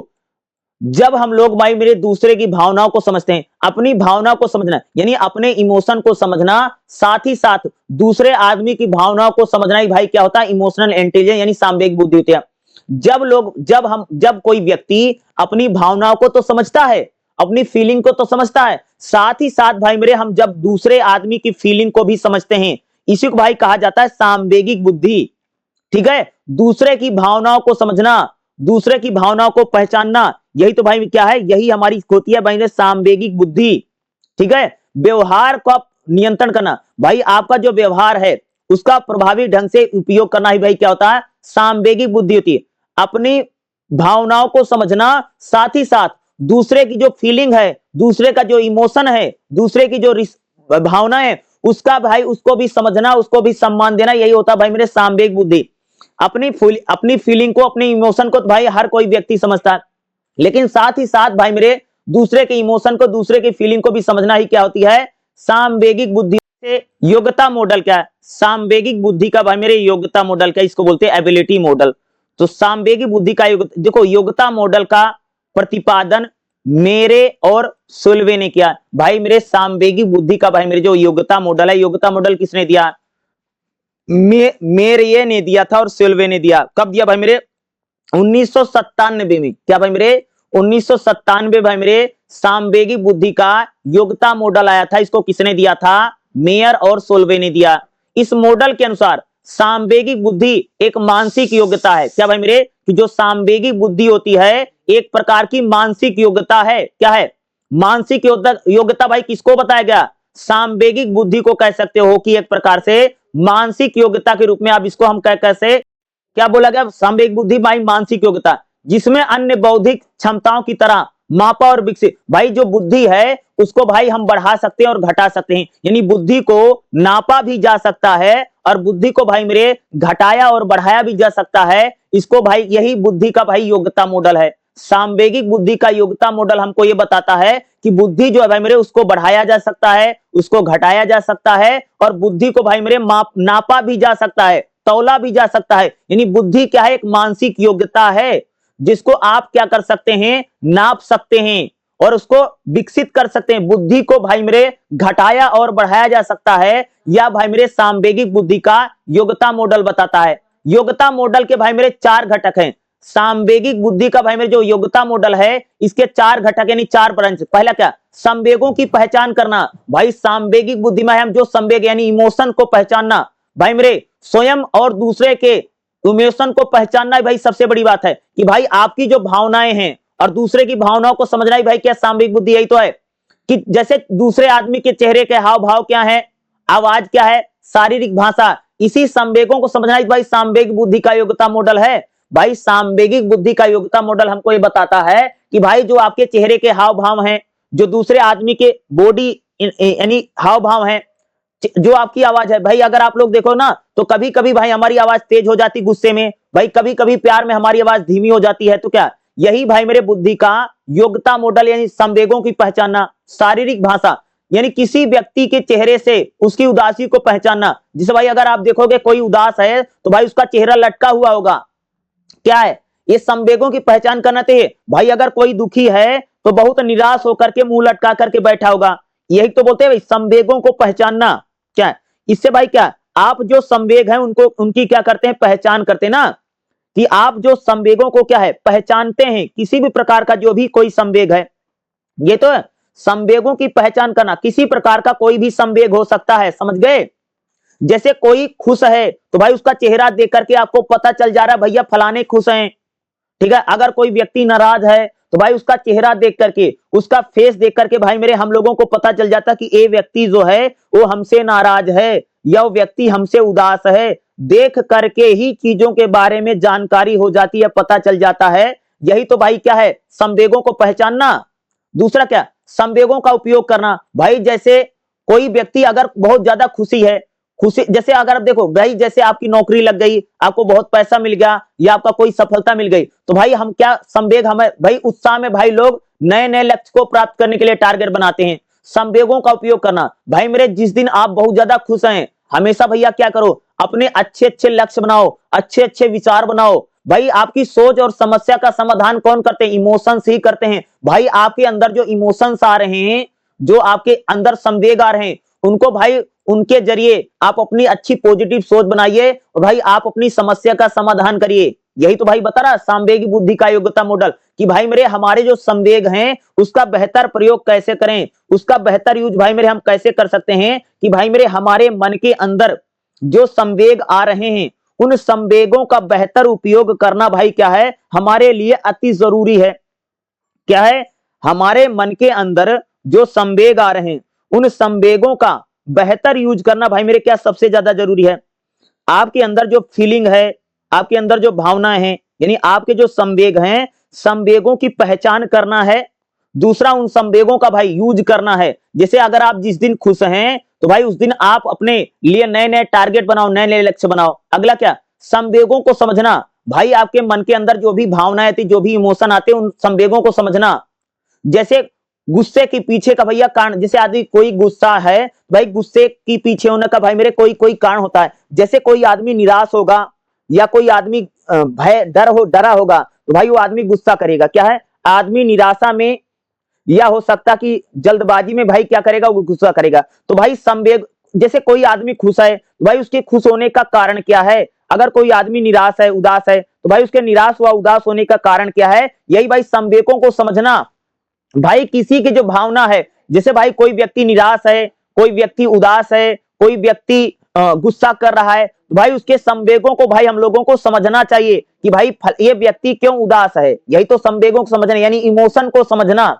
जब हम लोग भाई मेरे दूसरे की भावनाओं को समझते हैं, अपनी भावनाओं को समझना यानी अपने इमोशन को समझना, साथ ही साथ दूसरे आदमी की भावनाओं को समझना ही भाई क्या होता है, इमोशनल इंटेलिजेंस यानी सांवेगिक बुद्धि होती है। जब कोई व्यक्ति अपनी भावनाओं को तो समझता है, अपनी फीलिंग को तो समझता है, साथ ही साथ भाई मेरे हम जब दूसरे आदमी की फीलिंग को भी समझते हैं, इसी को भाई कहा जाता है सांवेगिक बुद्धि। ठीक है, दूसरे की भावनाओं को समझना, दूसरे की भावनाओं को पहचानना, यही तो भाई क्या है, यही हमारी होती है भाई सांवेगिक बुद्धि। ठीक है, व्यवहार को नियंत्रण करना, भाई आपका जो व्यवहार है उसका प्रभावी ढंग से उपयोग करना ही भाई क्या होता है, सांवेगिक बुद्धि होती है। अपनी भावनाओं को समझना, साथ ही साथ दूसरे की जो फीलिंग है, दूसरे का जो इमोशन है, दूसरे की जो भावना है, उसका भाई उसको भी समझना, उसको भी सम्मान देना, यही होता है भाई मेरे सांवेगिक बुद्धि। अपनी फीलिंग को, अपने इमोशन को तो भाई हर कोई व्यक्ति समझता है, लेकिन साथ ही साथ भाई मेरे दूसरे के इमोशन को, दूसरे की फीलिंग को भी समझना ही क्या होती है, सांवेगिक बुद्धि। योग्यता मॉडल क्या है, सांवेगिक बुद्धि का भाई मेरे योग्यता मॉडल क्या, इसको बोलते हैं एबिलिटी मॉडल। तो सांवेगिक बुद्धि का देखो योग्यता मॉडल का प्रतिपादन मेरे और सुल्वे ने किया। भाई मेरे सांवेगिक बुद्धि का भाई मेरे जो योग्यता मॉडल है, योग्यता मॉडल किसने दिया, मेरे ने दिया था और सिल्वे ने दिया। कब दिया भाई मेरे, 1997 में। क्या भाई मेरे, 1997 भाई मेरे सांवेगिक बुद्धि का योग्यता मॉडल आया था। इसको किसने दिया था, मेयर और सोल्वे ने दिया। इस मॉडल के अनुसार सांवेगिक बुद्धि एक मानसिक योग्यता है। क्या भाई मेरे, कि जो सांवेगिक बुद्धि होती है एक प्रकार की मानसिक योग्यता है। क्या है, मानसिक योग्यता भाई किसको बताया गया, सांवेगिक बुद्धि को कह सकते हो कि एक प्रकार से मानसिक योग्यता के रूप में आप इसको हम कैसे क्या बोला गया, सांवेगिक बुद्धि भाई मानसिक योग्यता, जिसमें अन्य बौद्धिक क्षमताओं की तरह मापा और विकसित। भाई जो बुद्धि है उसको भाई हम बढ़ा सकते हैं और घटा सकते हैं, यानी बुद्धि को नापा भी जा सकता है और बुद्धि को भाई मेरे घटाया और बढ़ाया भी जा सकता है। इसको भाई यही बुद्धि का भाई योग्यता मॉडल है। सांवेगिक बुद्धि का योग्यता मॉडल हमको यह बताता है कि बुद्धि जो है भाई मेरे उसको बढ़ाया जा सकता है, उसको घटाया जा सकता है और बुद्धि को भाई मेरे नापा भी जा सकता है, तौला भी जा सकता है। यानी बुद्धि क्या है, एक मानसिक योग्यता है जिसको आप क्या कर सकते हैं, नाप सकते हैं और उसको विकसित कर सकते हैं। बुद्धि को भाई मेरे घटाया और बढ़ाया जा सकता है, या भाई मेरे सांवेगिक बुद्धि का योग्यता मॉडल बताता है। योग्यता मॉडल के भाई मेरे 4 घटक हैं। सांवेगिक बुद्धि का भाई मेरे जो योग्यता मॉडल है इसके 4 घटक यानी 4 ब्रांच। पहला क्या, संवेगों की पहचान करना। भाई सांवेगिक बुद्धि में हम जो संवेग यानी इमोशन को पहचानना, भाई मेरे स्वयं और दूसरे के इमोशन को पहचानना भाई सबसे बड़ी बात है कि भाई आपकी जो भावनाएं हैं और दूसरे की भावनाओं को समझना ही भाई क्या सांवेगिक बुद्धि। यही तो है कि जैसे दूसरे आदमी के चेहरे के हाव भाव क्या है, आवाज क्या है, शारीरिक भाषा, इसी संवेगों को समझना ही भाई सांवेगिक बुद्धि का योग्यता मॉडल है। भाई सांवेगिक बुद्धि का योग्यता मॉडल हमको ये बताता है कि भाई जो आपके चेहरे के हाव भाव हैं, जो दूसरे आदमी के बॉडी यानी हाव भाव हैं, जो आपकी आवाज है, भाई अगर आप लोग देखो ना तो कभी कभी भाई हमारी आवाज तेज हो जाती गुस्से में, भाई कभी कभी प्यार में हमारी आवाज धीमी हो जाती है। तो क्या यही भाई मेरे बुद्धि का योग्यता मॉडल यानी संवेगों की पहचानना। शारीरिक भाषा यानी किसी व्यक्ति के चेहरे से उसकी उदासी को पहचानना। जैसे भाई अगर आप देखोगे कोई उदास है तो भाई उसका चेहरा लटका हुआ होगा, क्या है, ये संवेगों की पहचान करना चाहिए। भाई अगर कोई दुखी है तो बहुत निराश होकर के मुंह लटका करके बैठा होगा। यही तो बोलते हैं भाई संवेगों को पहचानना। क्या है, इससे भाई क्या आप जो संवेग है उनको उनकी क्या करते हैं, पहचान करते हैं ना, कि आप जो संवेगों को क्या है पहचानते हैं। किसी भी प्रकार का जो भी कोई संवेग है, ये तो है संवेगों की पहचान करना। किसी प्रकार का कोई भी संवेग हो सकता है, समझ गए। जैसे कोई खुश है तो भाई उसका चेहरा देख करके आपको पता चल जा रहा है भैया फलाने खुश हैं। ठीक है, अगर कोई व्यक्ति नाराज है तो भाई उसका चेहरा देख करके, उसका फेस देख करके भाई मेरे हम लोगों को पता चल जाता कि ये व्यक्ति जो है वो हमसे नाराज है या वो व्यक्ति हमसे उदास है। देख करके ही चीजों के बारे में जानकारी हो जाती है, पता चल जाता है। यही तो भाई क्या है, संवेगों को पहचानना। दूसरा क्या, संवेगों का उपयोग करना। भाई जैसे कोई व्यक्ति अगर बहुत ज्यादा खुशी है, खुशी जैसे अगर आप देखो भाई, जैसे आपकी नौकरी लग गई, आपको बहुत पैसा मिल गया या आपका कोई सफलता मिल गई, तो भाई हम क्या संवेग, हमें भाई उत्साह में भाई लोग नए नए लक्ष्य को प्राप्त करने के लिए टारगेट बनाते हैं। संवेगों का उपयोग करना। भाई मेरे जिस दिन आप बहुत ज्यादा खुश हैं, हमेशा भैया क्या करो, अपने अच्छे अच्छे लक्ष्य बनाओ, अच्छे अच्छे विचार बनाओ। भाई आपकी सोच और समस्या का समाधान कौन करते हैं? इमोशंस ही करते हैं। भाई आपके अंदर जो इमोशंस आ रहे हैं, जो आपके अंदर संवेग आ रहे हैं, उनको भाई उनके जरिए आप अपनी अच्छी पॉजिटिव सोच बनाइए और भाई आप अपनी समस्या का समाधान करिए। यही तो भाई बता रहा सामवेगी बुद्धि का योग्यता मॉडल कि भाई मेरे हमारे जो संवेग हैं उसका बेहतर प्रयोग कैसे करें, उसका बेहतर यूज भाई मेरे हम कैसे कर सकते हैं कि भाई मेरे हमारे मन के अंदर जो संवेग आ रहे हैं उन संवेगों का बेहतर उपयोग करना भाई क्या है हमारे लिए अति जरूरी है। क्या है? हमारे मन के अंदर जो संवेग आ रहे हैं उन संवेगों का बेहतर यूज करना भाई मेरे क्या सबसे ज्यादा जरूरी है। आपके अंदर जो फीलिंग है, आपके अंदर जो भावनाएं हैं, यानी आपके जो संवेग हैं, संवेगों की पहचान करना है। दूसरा उन संवेगों का भाई यूज करना है। जैसे अगर आप जिस दिन खुश हैं तो भाई उस दिन आप अपने लिए नए नए टारगेट बनाओ, नए नए लक्ष्य बनाओ। अगला क्या? संवेगों को समझना। भाई आपके मन के अंदर जो भी भावनाएं थी, जो भी इमोशन आते हैं, उन संवेगों को समझना। जैसे गुस्से के पीछे का भैया कारण, जैसे आदमी कोई गुस्सा है, भाई गुस्से के पीछे होने का भाई मेरे कोई कोई कारण होता है। जैसे कोई आदमी निराश होगा या कोई आदमी भय डरा होगा तो भाई वो आदमी गुस्सा करेगा। क्या है? आदमी निराशा में या हो सकता कि जल्दबाजी में भाई क्या करेगा, वो गुस्सा करेगा। तो भाई संवेग, जैसे कोई आदमी खुश है तो भाई उसके खुश होने का कारण क्या है। अगर कोई आदमी निराश है, उदास है, तो भाई उसके निराश व उदास होने का कारण क्या है। यही भाई संवेगों को समझना। भाई किसी की जो भावना है, जैसे भाई कोई व्यक्ति निराश है, कोई व्यक्ति उदास है, कोई व्यक्ति गुस्सा कर रहा है, तो भाई उसके संवेगों को भाई हम लोगों को समझना चाहिए कि भाई ये व्यक्ति क्यों उदास है। यही तो संवेगों को समझना, यानी इमोशन को समझना।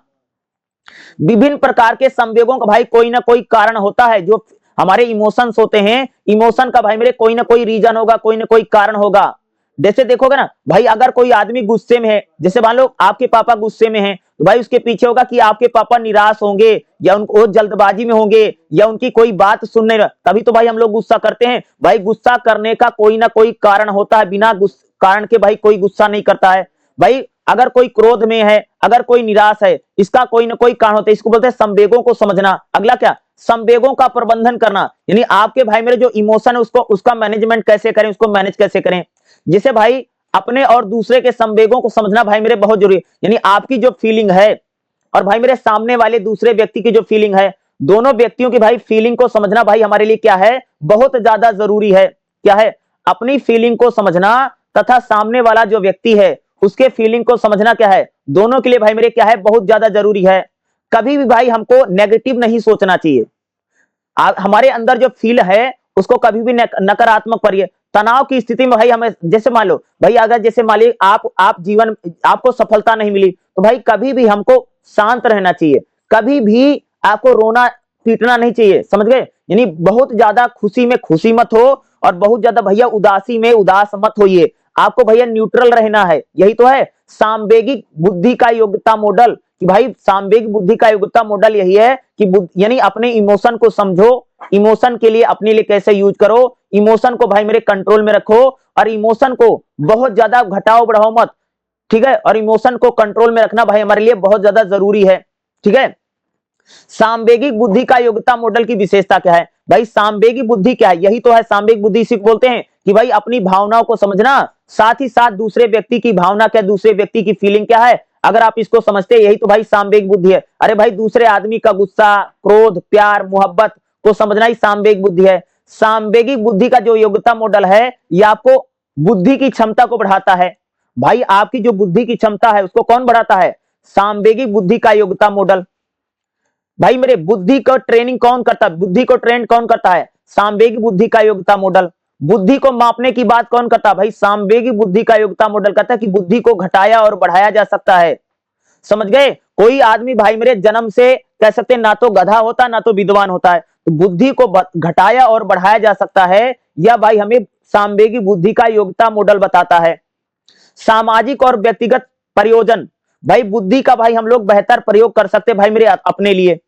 विभिन्न प्रकार के संवेगों का भाई कोई ना कोई कारण होता है। जो हमारे इमोशंस होते हैं, इमोशन का भाई मेरे कोई ना कोई रीजन होगा, कोई ना कोई कारण होगा। जैसे देखोगे ना भाई, अगर कोई आदमी गुस्से में है, जैसे मान लो आपके पापा गुस्से में हैं, तो भाई उसके पीछे होगा कि आपके पापा निराश होंगे या उनको जल्दबाजी में होंगे या उनकी कोई बात सुनने, तभी तो भाई हम लोग गुस्सा करते हैं। भाई गुस्सा करने का कोई ना कोई कारण होता है, बिना कारण के भाई कोई गुस्सा नहीं करता है। भाई अगर कोई क्रोध में है, अगर कोई निराश है, इसका कोई ना कोई कारण होता है। इसको बोलते हैं संवेगों को समझना। अगला क्या? संवेगों का प्रबंधन करना, यानी आपके भाई मेरे जो इमोशन है उसको, उसका मैनेजमेंट कैसे करें, उसको मैनेज कैसे करें। जैसे भाई अपने और दूसरे के संवेगों को समझना भाई मेरे बहुत जरूरी है। यानी आपकी जो फीलिंग है और भाई मेरे सामने वाले दूसरे व्यक्ति की जो फीलिंग है, दोनों व्यक्तियों की भाई फीलिंग को समझना भाई हमारे लिए क्या है, बहुत ज्यादा जरूरी है। क्या है? अपनी फीलिंग को समझना तथा सामने वाला जो व्यक्ति है उसके फीलिंग को समझना क्या है, दोनों के लिए भाई मेरे क्या है, बहुत ज्यादा जरूरी है। कभी भी भाई हमको नेगेटिव नहीं सोचना चाहिए। हमारे अंदर जो फील है उसको कभी भी नकारात्मक करिए। तनाव की स्थिति में भाई हमें, जैसे मान लो भाई, अगर जैसे मान ली आप जीवन, आपको सफलता नहीं मिली, तो भाई कभी भी हमको शांत रहना चाहिए। कभी भी आपको रोना पीटना नहीं चाहिए, समझ गए। यानी बहुत ज्यादा खुशी में खुशी मत हो और बहुत ज्यादा भैया उदासी में उदास मत होइए। आपको भैया न्यूट्रल रहना है। यही तो है सामवेगिक बुद्धि का योग्यता मॉडल कि भाई सामवेगिक बुद्धि का योग्यता मॉडल यही है कि यानी अपने इमोशन को समझो, इमोशन के लिए अपने लिए कैसे यूज करो, इमोशन को भाई मेरे कंट्रोल में रखो और इमोशन को बहुत ज्यादा घटाओ बढ़ाओ मत। ठीक है? और इमोशन को कंट्रोल में रखना भाई हमारे लिए बहुत ज्यादा जरूरी है। ठीक है? सामवेगिक बुद्धि का योग्यता मॉडल की विशेषता क्या है? भाई सामवेगिक बुद्धि क्या है? यही तो है सामवेगिक बुद्धि। इसी को बोलते हैं कि भाई अपनी भावनाओं को समझना, साथ ही साथ दूसरे व्यक्ति की भावना क्या, दूसरे व्यक्ति की फीलिंग क्या है, अगर आप इसको समझते हैं, यही तो भाई सामवेगिक बुद्धि है। अरे भाई दूसरे आदमी का गुस्सा, क्रोध, प्यार, मोहब्बत को समझना ही सामवेगिक बुद्धि है। सामवेगिक बुद्धि का जो योग्यता मॉडल है ये आपको बुद्धि की क्षमता को बढ़ाता है। भाई आपकी जो बुद्धि की क्षमता है उसको कौन बढ़ाता है? सामवेगिक बुद्धि का योग्यता मॉडल। भाई मेरे बुद्धि को ट्रेनिंग कौन करता है? बुद्धि को ट्रेन कौन करता है? सामवेगिक बुद्धि का योग्यता मॉडल। बुद्धि को मापने की बात कौन करता है? भाई सामवेगिक बुद्धि का योग्यता मॉडल कहता है कि बुद्धि को घटाया और बढ़ाया जा सकता है। समझ गए? कोई आदमी भाई मेरे जन्म से कह सकते हैं ना तो गधा होता ना तो विद्वान होता है। तो बुद्धि को घटाया और बढ़ाया जा सकता है, यह भाई हमें सामवेगिक बुद्धि का योग्यता मॉडल बताता है। सामाजिक और व्यक्तिगत प्रयोजन, भाई बुद्धि का भाई हम लोग बेहतर प्रयोग कर सकते हैं भाई मेरे अपने लिए।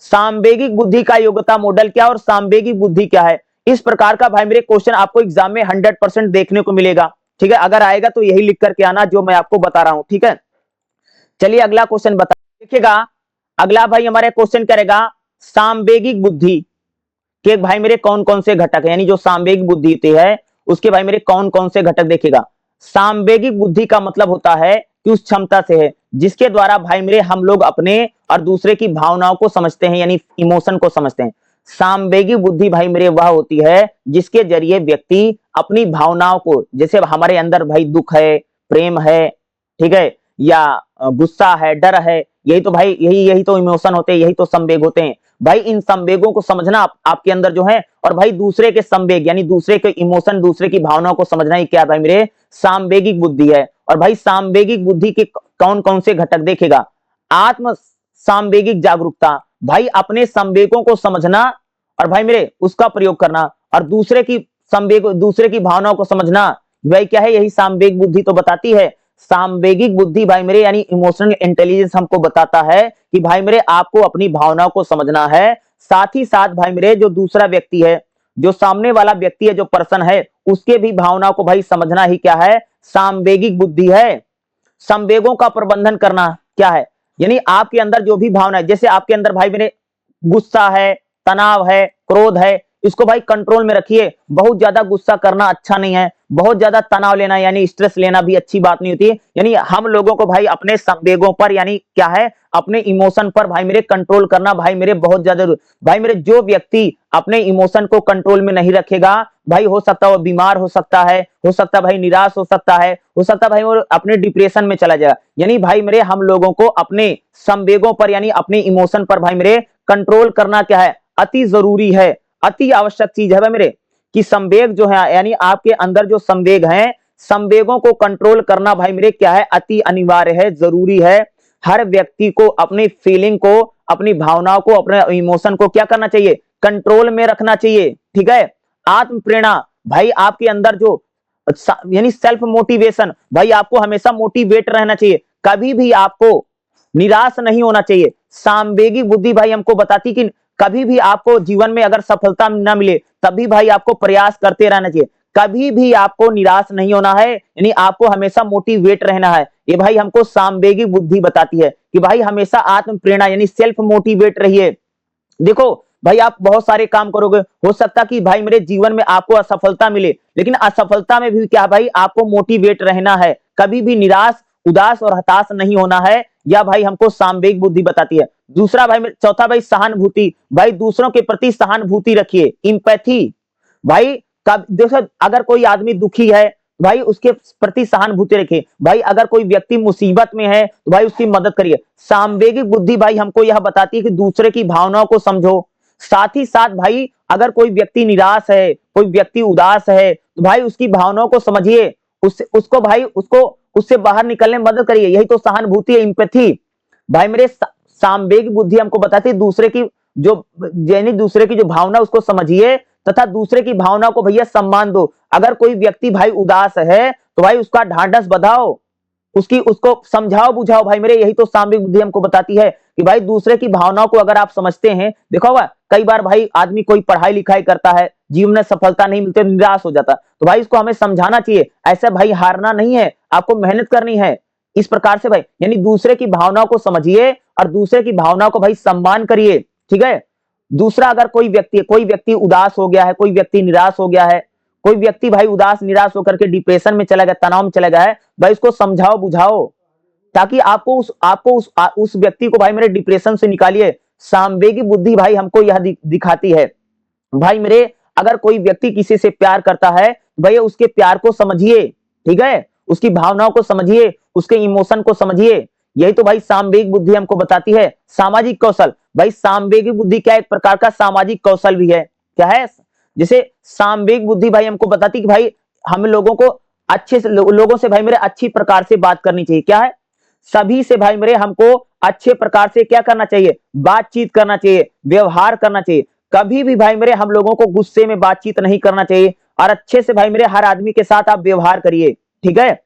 सामवेगिक बुद्धि का योग्यता मॉडल क्या और सामवेगिक बुद्धि क्या है, इस प्रकार का भाई मेरे क्वेश्चन आपको एग्जाम में 100% देखने को मिलेगा। ठीक है? अगर आएगा तो यही लिख करके आना जो मैं आपको बता रहा हूं। ठीक है? चलिए अगला क्वेश्चन बता, देखिएगा अगला भाई हमारे क्वेश्चन करेगा सामवेगिक बुद्धि के भाई मेरे कौन कौन से घटक है, यानी जो सामवेगिक बुद्धि होती है उसके भाई मेरे कौन कौन से घटक। देखिएगा सामवेगिक बुद्धि का मतलब होता है कि उस क्षमता से है जिसके द्वारा भाई मेरे हम लोग अपने और दूसरे की भावनाओं को समझते हैं, यानी इमोशन को समझते हैं। सामवेगिक बुद्धि भाई मेरे वह होती है जिसके जरिए व्यक्ति अपनी भावनाओं को, जैसे हमारे अंदर भाई दुख है, प्रेम है, ठीक है, या गुस्सा है, डर है, यही तो भाई यही तो इमोशन होते हैं, यही तो संवेग होते हैं भाई। इन संवेगों को समझना आपके अंदर जो है, और भाई दूसरे के संवेग यानी दूसरे के इमोशन, दूसरे की भावनाओं को समझना ही क्या भाई मेरे सामवेगिक बुद्धि है। और भाई सामवेगिक बुद्धि के कौन कौन से घटक देखेगा? आत्म सामवेगिक जागरूकता, भाई अपने संवेगों को समझना और भाई मेरे उसका प्रयोग करना, और दूसरे की संवेग, दूसरे की भावनाओं को समझना, भाई क्या है, यही सामवेगिक बुद्धि तो बताती है। सामवेगिक बुद्धि भाई मेरे यानी इमोशनल इंटेलिजेंस हमको बताता है कि भाई मेरे आपको अपनी भावनाओं को समझना है, साथ ही साथ भाई मेरे जो दूसरा व्यक्ति है, जो सामने वाला व्यक्ति है, जो पर्सन है, उसके भी भावनाओं को भाई समझना ही क्या है, सामवेगिक बुद्धि है। संवेगों का प्रबंधन करना क्या है, यानी आपके अंदर जो भी भावना है, जैसे आपके अंदर भाई मेरे गुस्सा है, तनाव है, क्रोध है, इसको भाई कंट्रोल में रखिए। बहुत ज्यादा गुस्सा करना अच्छा नहीं है, बहुत ज्यादा तनाव लेना यानी स्ट्रेस लेना भी अच्छी बात नहीं होती। यानी हम लोगों को भाई अपने संवेगों पर यानी क्या है, अपने इमोशन पर भाई मेरे कंट्रोल करना भाई मेरे बहुत ज्यादा। भाई मेरे जो व्यक्ति अपने इमोशन को कंट्रोल में नहीं रखेगा, भाई हो सकता है वो बीमार हो सकता है, हो सकता है भाई निराश हो सकता है, हो सकता है भाई वो अपने डिप्रेशन में चला जाएगा। यानी भाई मेरे हम लोगों को अपने संवेगों पर यानी अपने इमोशन पर भाई मेरे कंट्रोल करना क्या है, अति जरूरी है, अति आवश्यक चीज है भाई मेरे, कि संवेग जो है यानी आपके अंदर जो संवेग हैं, संवेगों को कंट्रोल करना भाई मेरे क्या है, अति अनिवार्य है, जरूरी है। हर व्यक्ति को अपनी फीलिंग को, अपनी भावनाओं को, अपने इमोशन को क्या करना चाहिए, कंट्रोल में रखना चाहिए, ठीक है। आत्म प्रेरणा, भाई आपके अंदर जो यानी सेल्फ मोटिवेशन, भाई आपको हमेशा मोटिवेट रहना चाहिए, कभी भी आपको निराश नहीं होना चाहिए। सामवेगिक बुद्धि भाई हमको बताती कि कभी भी आपको जीवन में अगर सफलता ना मिले तभी भाई आपको प्रयास करते रहना चाहिए, कभी भी आपको निराश नहीं होना है, यानी आपको हमेशा मोटिवेट रहना है। ये भाई हमको सामवेगिक बुद्धि बताती है कि भाई हमेशा आत्म प्रेरणा यानी सेल्फ मोटिवेट रहिए। देखो भाई आप बहुत सारे काम करोगे, हो सकता कि भाई मेरे जीवन में आपको असफलता मिले, लेकिन असफलता में भी क्या भाई आपको मोटिवेट रहना है, कभी भी निराश, उदास और हताश नहीं होना है। यह भाई हमको सामवेगिक बुद्धि बताती है। दूसरा भाई चौथा भाई सहानुभूति, भाई दूसरों के प्रति सहानुभूति रखिए, इंपैथी। भाई कब देखो अगर कोई आदमी दुखी है भाई उसके प्रति सहानुभूति रखिए, भाई अगर कोई व्यक्ति मुसीबत में है तो भाई उसकी मदद करिए। सामवेगिक बुद्धि भाई हमको यह बताती है कि दूसरे की भावनाओं को समझो, साथ ही साथ भाई अगर कोई व्यक्ति निराश है, कोई व्यक्ति उदास है, तो भाई उसकी भावनाओं को समझिए, उसको भाई उससे बाहर निकलने में मदद करिए, यही तो सहानुभूति है, एम्पैथी। भाई मेरे सामवेगिक बुद्धि हमको बताती है दूसरे की जो यानी दूसरे की जो भावना उसको समझिए तथा दूसरे की भावना को भैया सम्मान दो। अगर कोई व्यक्ति भाई उदास है तो भाई उसका ढांढस बधाओ, उसको समझाओ बुझाओ, भाई मेरे यही तो सामवेगिक बुद्धि हमको बताती है कि भाई दूसरे की भावनाओं को अगर आप समझते हैं। देखो होगा कई बार भाई आदमी कोई पढ़ाई लिखाई करता है, जीवन में सफलता नहीं मिलती, निराश हो जाता, तो भाई इसको हमें समझाना चाहिए, ऐसे भाई हारना नहीं है, आपको मेहनत करनी है। इस प्रकार से भाई यानी दूसरे की भावनाओं को समझिए और दूसरे की भावनाओं को भाई सम्मान करिए, ठीक है। दूसरा अगर कोई व्यक्ति उदास हो गया है, कोई व्यक्ति निराश हो गया है, कोई व्यक्ति भाई उदास निराश होकर के डिप्रेशन में चला गया, तनाव में चला गया है, भाई इसको समझाओ बुझाओ ताकि आपको उस व्यक्ति को भाई मेरे डिप्रेशन से निकालिए। सामवेगिक बुद्धि भाई हमको यह दिखाती है भाई मेरे अगर कोई व्यक्ति किसी से प्यार करता है भाई उसके प्यार को समझिए, ठीक है, उसकी भावनाओं को समझिए, उसके इमोशन को समझिए, यही तो भाई सामवेगिक बुद्धि हमको बताती है। सामाजिक कौशल, भाई सामवेगिक बुद्धि क्या एक प्रकार का सामाजिक कौशल भी है, क्या है, जैसे सामवेगिक बुद्धि भाई हमको बताती है कि भाई हम लोगों को अच्छे से लोगों से भाई मेरे अच्छी प्रकार से बात करनी चाहिए, क्या है, सभी से भाई मेरे हमको अच्छे प्रकार से क्या करना चाहिए, बातचीत करना चाहिए, व्यवहार करना चाहिए। कभी भी भाई मेरे हम लोगों को गुस्से में बातचीत नहीं करना चाहिए और अच्छे से भाई मेरे हर आदमी के साथ आप व्यवहार करिए, ठीक है।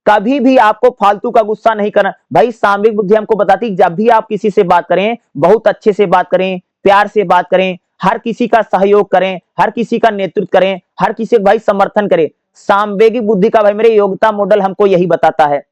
कभी भी आपको फालतू का गुस्सा नहीं करना। भाई सामवेगिक बुद्धि हमको बताती है जब भी आप किसी से बात करें बहुत अच्छे से बात करें, प्यार से बात करें, हर किसी का सहयोग करें, हर किसी का नेतृत्व करें, हर किसी का भाई समर्थन करें। सामवेगिक बुद्धि का भाई मेरे योग्यता मॉडल हमको यही बताता है।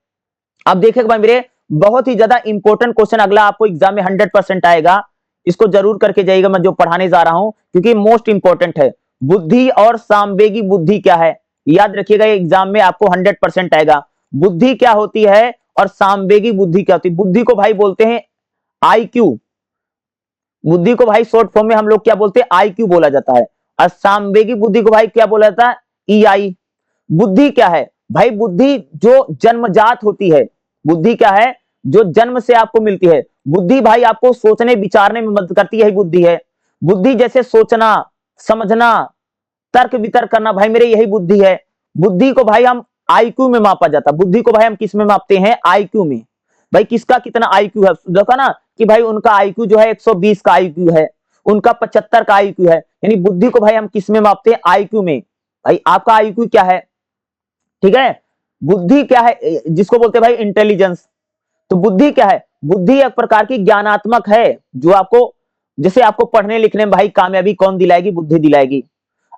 अब देखिएगा भाई मेरे बहुत ही ज्यादा इंपॉर्टेंट क्वेश्चन अगला आपको एग्जाम में 100% आएगा, इसको जरूर करके जाइएगा, मैं जो पढ़ाने जा रहा हूं क्योंकि मोस्ट इंपॉर्टेंट है। बुद्धि और सामवेगिक बुद्धि क्या है, याद रखिएगा, एग्जाम में आपको 100% आएगा। बुद्धि क्या होती है और सामवेगिक बुद्धि क्या होती है? बुद्धि को भाई बोलते हैं IQ। बुद्धि को भाई शॉर्ट फॉर्म में हम लोग क्या बोलते हैं? IQ बोला जाता है। और सामवेगिक बुद्धि को भाई क्या बोला जाता है? EI। बुद्धि क्या है भाई? बुद्धि जो जन्मजात होती है। बुद्धि क्या है? जो जन्म से आपको मिलती है। बुद्धि भाई आपको सोचने विचारने में मदद करती है, बुद्धि है। बुद्धि जैसे सोचना, समझना, तर्क वितर्क करना, भाई मेरे यही बुद्धि है। बुद्धि को भाई हम IQ में मापा जाता है। बुद्धि को भाई हम किस में मापते हैं? IQ में। भाई किसका कितना IQ है देखा ना, कि भाई उनका IQ जो है 120 का IQ है, उनका 75 का IQ है। यानी बुद्धि को भाई हम किस में मापते हैं? IQ में। भाई आपका IQ क्या है? ठीक है। बुद्धि क्या है? जिसको बोलते हैं भाई इंटेलिजेंस। तो बुद्धि क्या है? बुद्धि एक प्रकार की ज्ञानात्मक है, जो आपको, जैसे आपको पढ़ने लिखने में भाई कामयाबी कौन दिलाएगी? बुद्धि दिलाएगी।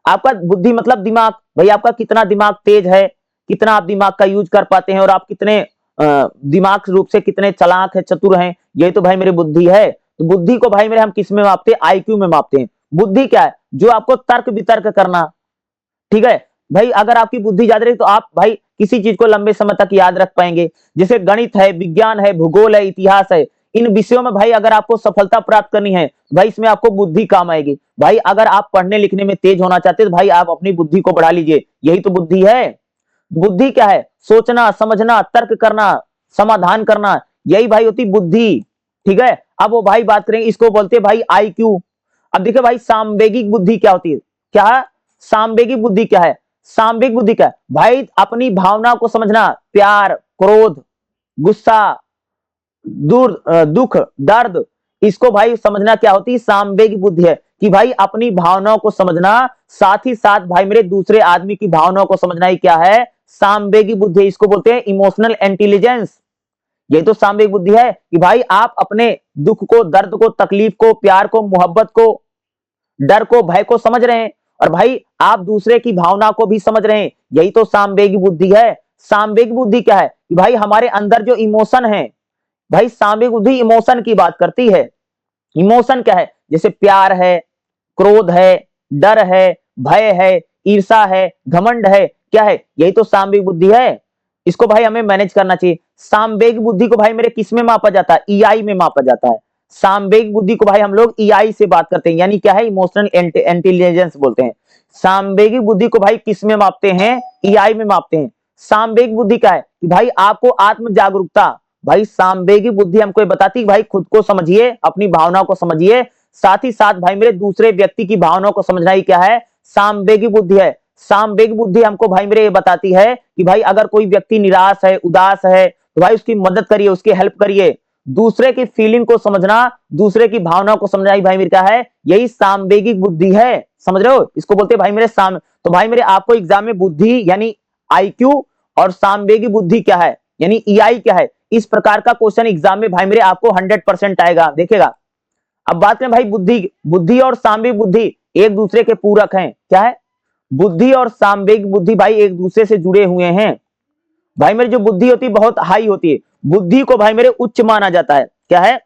आपका बुद्धि मतलब दिमाग। भाई आपका कितना दिमाग तेज है, कितना आप दिमाग का यूज कर पाते हैं, और आप कितने दिमाग रूप से कितने चालाक है, चतुर हैं, यही तो भाई मेरी बुद्धि है। तो बुद्धि को भाई मेरे हम किस में मापते हैं? IQ में मापते हैं। बुद्धि क्या है? जो आपको तर्क वितर्क करना। ठीक है भाई, अगर आपकी बुद्धि ज्यादा रही तो आप भाई किसी चीज को लंबे समय तक याद रख पाएंगे। जैसे गणित है, विज्ञान है, भूगोल है, इतिहास है, इन विषयों में भाई अगर आपको सफलता प्राप्त करनी है, भाई इसमें आपको बुद्धि काम आएगी। भाई अगर आप पढ़ने लिखने में तेज होना चाहते हैं तो भाई आप अपनी बुद्धि को बढ़ा लीजिए, यही तो बुद्धि है। बुद्धि क्या है? सोचना, समझना, तर्क करना, समाधान करना, यही भाई होती बुद्धि। ठीक है। अब वो भाई बात करेंगे, इसको बोलते हैं भाई IQ। अब देखिए भाई सामवेगिक बुद्धि क्या होती है? क्या है सामवेगिक बुद्धि? क्या है सामवेगिक बुद्धि? क्या है भाई? अपनी भावना को समझना, प्यार, क्रोध, गुस्सा, दुख, दर्द, इसको भाई समझना क्या होती है? सामवेगिक बुद्धि है। कि भाई अपनी भावनाओं को समझना, साथ ही साथ भाई मेरे दूसरे आदमी की भावनाओं को समझना ही क्या है? सामवेगिक बुद्धि। इसको बोलते हैं इमोशनल इंटेलिजेंस। यही तो सामवेगिक बुद्धि है, कि भाई आप अपने दुख को, दर्द को, तकलीफ को, प्यार को, मोहब्बत को, डर को, भय को समझ रहे हैं, और भाई आप दूसरे की भावना को भी समझ रहे हैं, यही तो सामवेगिक बुद्धि है। सामवेगिक बुद्धि क्या है? कि भाई हमारे अंदर जो इमोशन है, भाई सामवेगिक बुद्धि इमोशन की बात करती है। इमोशन क्या है? जैसे प्यार है, क्रोध है, डर है, भय है, ईर्षा है, घमंड है, क्या है? यही तो सामवेगिक बुद्धि है। इसको भाई हमें मैनेज करना चाहिए। सामवेगिक बुद्धि को भाई मेरे किस में मापा जाता है? EI में मापा जाता है। सामवेगिक बुद्धि को भाई हम लोग EI से बात करते हैं, यानी क्या है? इमोशनल इंटेलिजेंस बोलते हैं। सामवेगिक बुद्धि को भाई किस में मापते हैं? EI में मापते हैं। सामवेगिक बुद्धि क्या है? कि भाई आपको आत्म जागरूकता। भाई सामवेगिक बुद्धि हमको ये बताती है भाई खुद को समझिए, अपनी भावनाओं को समझिए, साथ ही साथ भाई मेरे दूसरे व्यक्ति की भावनाओं को समझना ही क्या है? सामवेगिक बुद्धि है। सामवेगिक बुद्धि हमको भाई मेरे ये बताती है कि भाई अगर कोई व्यक्ति निराश है, उदास है, तो भाई उसकी मदद करिए, उसकी हेल्प करिए। दूसरे की फीलिंग को समझना, दूसरे की भावनाओं को समझना ही भाई मेरे क्या है? यही सामवेगिक बुद्धि है। समझ रहे हो? इसको बोलते हैं भाई मेरे तो भाई मेरे आपको एग्जाम में बुद्धि यानी IQ और सामवेगिक बुद्धि क्या है यानी EI क्या है, इस प्रकार का क्वेश्चन एग्जाम में भाई मेरे आपको 100% आएगा, देखेगा। अब बात करें भाई बुद्धि, बुद्धि और सामवेगिक बुद्धि एक दूसरे के पूरक हैं। क्या है? बुद्धि और सामवेगिक बुद्धि भाई एक दूसरे से जुड़े हुए हैं। भाई मेरी जो बुद्धि होती है बहुत हाई होती है, बुद्धि को भाई मेरे उच्च माना जाता है। क्या है?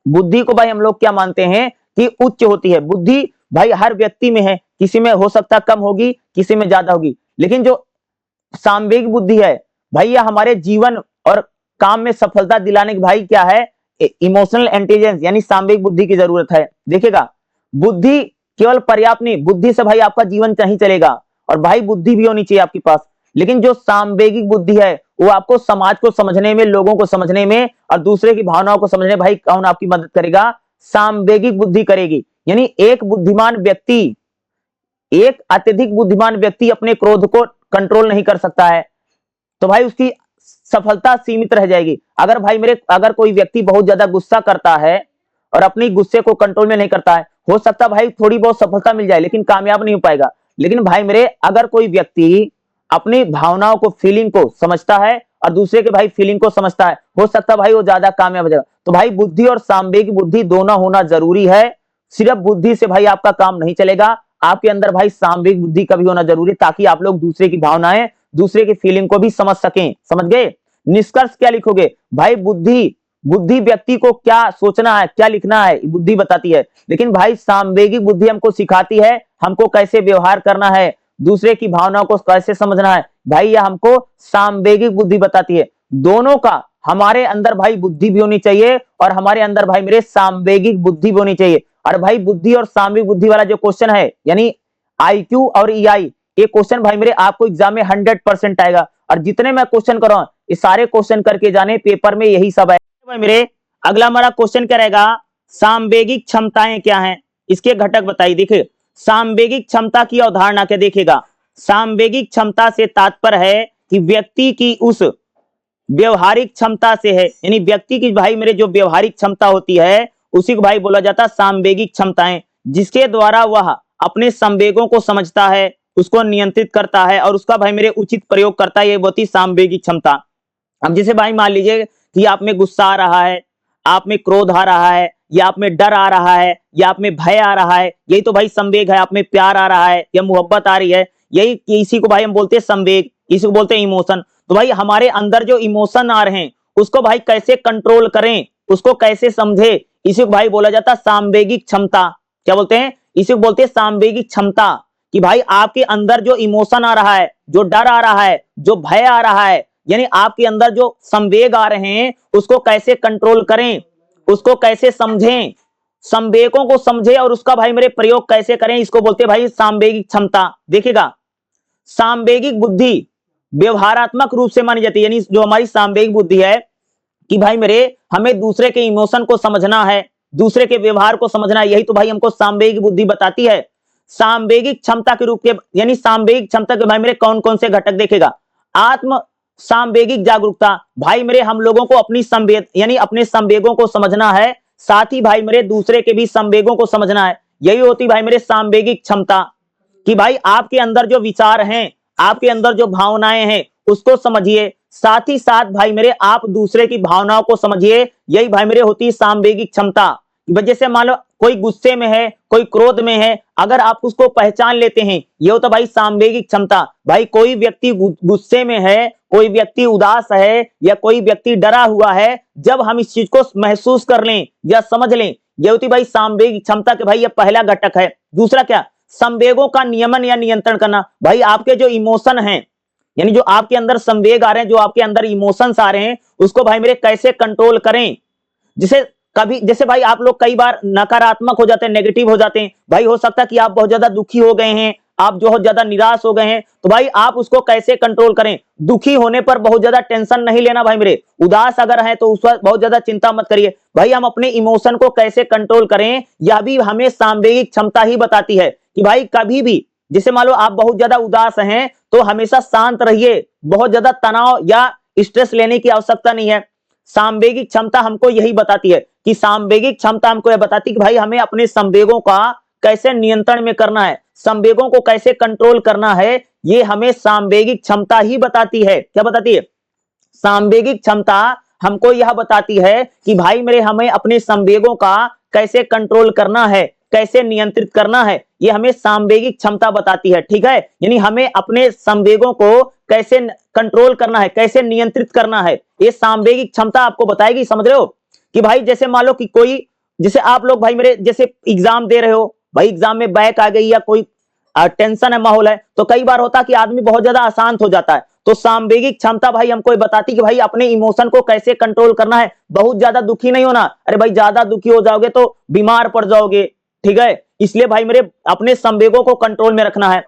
बुद्धि को भाई हम लोग क्या मानते हैं? कि उच्च होती है। बुद्धि भाई हर व्यक्ति में है, किसी में हो सकता कम होगी, किसी में ज्यादा होगी, लेकिन जो सामवेगिक बुद्धि है भाई यह हमारे जीवन और काम में सफलता दिलाने की भाई क्या है? इमोशनल इंटेलिजेंस यानी सामवेगिक बुद्धि की जरूरत है। देखिएगा, बुद्धि केवल पर्याप्त नहीं, बुद्धि से भाई आपका जीवन नहीं चलेगा, और भाई बुद्धि भी होनी चाहिए आपके पास, लेकिन जो सामवेगिक बुद्धि है वो आपको समाज को समझने में, लोगों को समझने में और दूसरे की भावनाओं को समझने में भाई कौन आपकी मदद करेगा? सामवेगिक बुद्धि करेगी। यानी एक बुद्धिमान व्यक्ति, एक अत्यधिक बुद्धिमान व्यक्ति अपने क्रोध को कंट्रोल नहीं कर सकता है, तो भाई उसकी सफलता सीमित रह जाएगी। अगर भाई मेरे अगर कोई व्यक्ति बहुत ज्यादा गुस्सा करता है और अपनी गुस्से को कंट्रोल में नहीं करता है, हो सकता भाई थोड़ी बहुत सफलता मिल जाए, लेकिन कामयाब नहीं हो पाएगा। लेकिन भाई मेरे अगर कोई व्यक्ति अपनी भावनाओं को, फीलिंग को समझता है और दूसरे के भाई फीलिंग को समझता है, हो सकता भाई वो ज्यादा कामयाब हो जाएगा। तो भाई बुद्धि और सामवेगिक बुद्धि दोनों होना जरूरी है। सिर्फ बुद्धि से भाई आपका काम नहीं चलेगा, आपके अंदर भाई सामवेगिक बुद्धि का भी होना जरूरी है, ताकि आप लोग दूसरे की भावनाएं, दूसरे की फीलिंग को भी समझ सकें। समझ गए? निष्कर्ष क्या लिखोगे? भाई बुद्धि, बुद्धि व्यक्ति को क्या सोचना है, क्या लिखना है, बुद्धि बताती है, लेकिन भाई सामवेगिक बुद्धि हमको सिखाती है हमको कैसे व्यवहार करना है, दूसरे की भावनाओं को कैसे समझना है, भाई यह हमको सामवेगिक बुद्धि बताती है। दोनों का हमारे अंदर भाई बुद्धि भी होनी चाहिए और हमारे अंदर भाई मेरे सामवेगिक बुद्धि भी होनी चाहिए। और भाई बुद्धि और सामवेगिक बुद्धि वाला जो क्वेश्चन है यानी IQ और EI, ये क्वेश्चन भाई मेरे आपको एग्जाम में 100% आएगा। और जितने मैं क्वेश्चन कर रहा हूं ये सारे क्वेश्चन करके जाने, पेपर में यही सब है भाई मेरे। अगला हमारा क्वेश्चन क्या रहेगा, सामवेगिक क्षमताएं क्या हैं, इसके घटक बताइए। देखिए सामवेगिक क्षमता की अवधारणा क्या देखेगा, सामवेगिक क्षमता से तात्पर्य है कि व्यक्ति की उस व्यवहारिक क्षमता से है, यानी व्यक्ति की भाई मेरे जो व्यवहारिक क्षमता होती है उसी को भाई बोला जाता है सामवेगिक क्षमताएं, जिसके द्वारा वह अपने संवेगों को समझता है, उसको नियंत्रित करता है और उसका भाई मेरे उचित प्रयोग करता है, ये होती सामवेगिक क्षमता। अब जैसे भाई मान लीजिए कि आप में गुस्सा आ रहा है, आप में क्रोध आ रहा है, या आप में डर आ रहा है, या आप में भय आ रहा है, यही तो भाई संवेग है। आप में प्यार आ रहा है या मोहब्बत आ रही है, यही इसी को भाई हम बोलते हैं संवेग, इसी को बोलते हैं इमोशन। तो भाई हमारे अंदर जो इमोशन आ रहे हैं उसको भाई कैसे कंट्रोल करें, उसको कैसे समझे, इसी को भाई बोला जाता है सामवेगिक क्षमता। क्या बोलते हैं, इसी को बोलते हैं सामवेगिक क्षमता। कि भाई आपके अंदर जो इमोशन आ रहा है, जो डर आ रहा है, जो भय आ रहा है, यानी आपके अंदर जो संवेग आ रहे हैं उसको कैसे कंट्रोल करें, उसको कैसे समझें, संवेगों को समझे और उसका भाई मेरे प्रयोग कैसे करें, इसको बोलते हैं भाई सामवेगिक क्षमता। देखिएगा सामवेगिक बुद्धि व्यवहारात्मक रूप से मानी जाती है, यानी जो हमारी सामवेगिक बुद्धि है कि भाई मेरे हमें दूसरे के इमोशन को समझना है, दूसरे के व्यवहार को समझना है, यही तो भाई हमको सामवेगिक बुद्धि बताती है। सामवेगिक क्षमता के रूप के यानी सामवेगिक क्षमता के भाई मेरे कौन कौन से घटक देखेगा, आत्म सामवेगिक जागरूकता, भाई मेरे हम लोगों को अपनी संवेद यानी अपने संवेगों को समझना है, साथ ही भाई मेरे दूसरे के भी संवेगों को समझना है, यही होती भाई मेरे सामवेगिक क्षमता। कि भाई आपके अंदर जो विचार हैं, आपके अंदर जो भावनाएं हैं उसको समझिए, साथ ही साथ भाई मेरे आप दूसरे की भावनाओं को समझिए, यही भाई मेरे होती है सामवेगिक क्षमता। वजह से मान लो कोई गुस्से में है, कोई क्रोध में है, अगर आप उसको पहचान लेते हैं, ये होता भाई सामवेगिक क्षमता। भाई कोई व्यक्ति गुस्से में है, कोई व्यक्ति उदास है, या कोई व्यक्ति डरा हुआ है, जब हम इस चीज को महसूस कर लें या समझ लें, ये होती भाई सामवेगिक क्षमता के भाई ये पहला घटक है। दूसरा क्या, संवेगों का नियमन या नियंत्रण करना। भाई आपके जो इमोशन हैं, यानी जो आपके अंदर संवेग आ रहे हैं, जो आपके अंदर इमोशंस आ रहे हैं, उसको भाई मेरे कैसे कंट्रोल करें। जिसे कभी जैसे भाई आप लोग कई बार नकारात्मक हो जाते हैं, नेगेटिव हो जाते हैं, भाई हो सकता है कि आप बहुत ज्यादा दुखी हो गए हैं, आप जो बहुत ज्यादा निराश हो गए हैं, तो भाई आप उसको कैसे कंट्रोल करें। दुखी होने पर बहुत ज्यादा टेंशन नहीं लेना भाई मेरे, उदास अगर है तो उस वक्त बहुत ज्यादा चिंता मत करिए। भाई हम अपने इमोशन को कैसे कंट्रोल करें, यह भी हमें सामवेगिक क्षमता ही बताती है। कि भाई कभी भी जैसे मान लो आप बहुत ज्यादा उदास हैं तो हमेशा शांत रहिए, बहुत ज्यादा तनाव या स्ट्रेस लेने की आवश्यकता नहीं है। सामवेगिक क्षमता हमको यही बताती है कि सामवेगिक क्षमता हमको यह बताती है कि भाई हमें अपने संवेगों का कैसे नियंत्रण में करना है, संवेगों को कैसे कंट्रोल करना है, ये हमें सामवेगिक क्षमता ही बताती है। क्या बताती है, सामवेगिक क्षमता हमको यह बताती है कि भाई मेरे हमें अपने संवेगों का कैसे कंट्रोल करना है, कैसे नियंत्रित करना है, ये हमें सामवेगिक क्षमता बताती है। ठीक है, यानी हमें अपने संवेगों को कैसे कंट्रोल करना है, कैसे नियंत्रित करना है, ये सामवेगिक क्षमता आपको बताएगी। समझ रहे हो कि भाई जैसे मान लो कि कोई, जैसे आप लोग भाई मेरे जैसे एग्जाम दे रहे हो, भाई एग्जाम में बैक आ गई या कोई टेंशन है, माहौल है, तो कई बार होता है कि आदमी बहुत ज्यादा अशांत हो जाता है। तो सामवेगिक क्षमता भाई हमको ये बताती कि भाई अपने इमोशन को कैसे कंट्रोल करना है, बहुत ज्यादा दुखी नहीं होना। अरे भाई ज्यादा दुखी हो जाओगे तो बीमार पड़ जाओगे, ठीक है, इसलिए भाई मेरे अपने संवेगों को कंट्रोल में रखना है।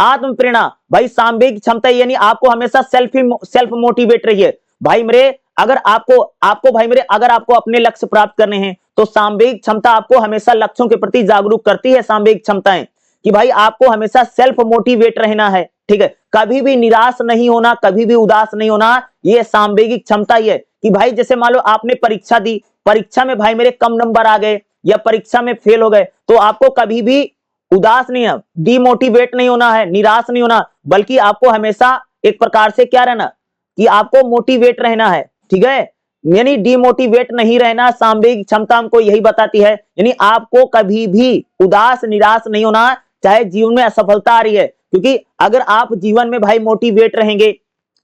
आत्म प्रेरणा, भाई सामवेगिक क्षमता यानी आपको हमेशा सेल्फ मोटिवेट रहिए। भाई मेरे अगर आपको भाई मेरे अगर आपको अपने लक्ष्य प्राप्त करने हैं तो सामवेगिक क्षमता आपको हमेशा लक्ष्यों के प्रति जागरूक करती है। सामवेगिक क्षमताएं कि भाई आपको हमेशा सेल्फ मोटिवेट रहना है, ठीक है, कभी भी निराश नहीं होना, कभी भी उदास नहीं होना, ये सामवेगिक क्षमता ही है। कि भाई जैसे मान लो आपने परीक्षा दी, परीक्षा में भाई मेरे कम नंबर आ गए या परीक्षा में फेल हो गए, तो आपको कभी भी उदास नहीं है, डिमोटिवेट नहीं होना है, निराश नहीं होना, बल्कि आपको हमेशा एक प्रकार से क्या रहना कि आपको मोटिवेट रहना है। ठीक है, यानी डिमोटिवेट नहीं रहना, सामवेगिक क्षमता हमको यही बताती है। यानी आपको कभी भी उदास निराश नहीं होना, चाहे जीवन में असफलता आ रही है, क्योंकि अगर आप जीवन में भाई मोटिवेट रहेंगे,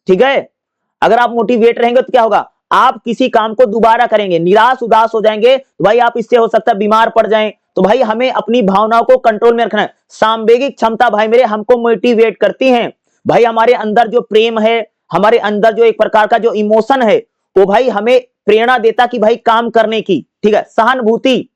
ठीक है, अगर आप मोटिवेट रहेंगे तो क्या होगा, आप किसी काम को दोबारा करेंगे, निराश उदास हो जाएंगे तो भाई आप इससे हो सकता है बीमार पड़ जाएं। तो भाई हमें अपनी भावनाओं को कंट्रोल में रखना है। सांवेगिक क्षमता भाई मेरे हमको मोटिवेट करती है। भाई हमारे अंदर जो प्रेम है, हमारे अंदर जो एक प्रकार का जो इमोशन है, वो भाई हमें प्रेरणा देता कि भाई काम करने की। ठीक है, सहानुभूति,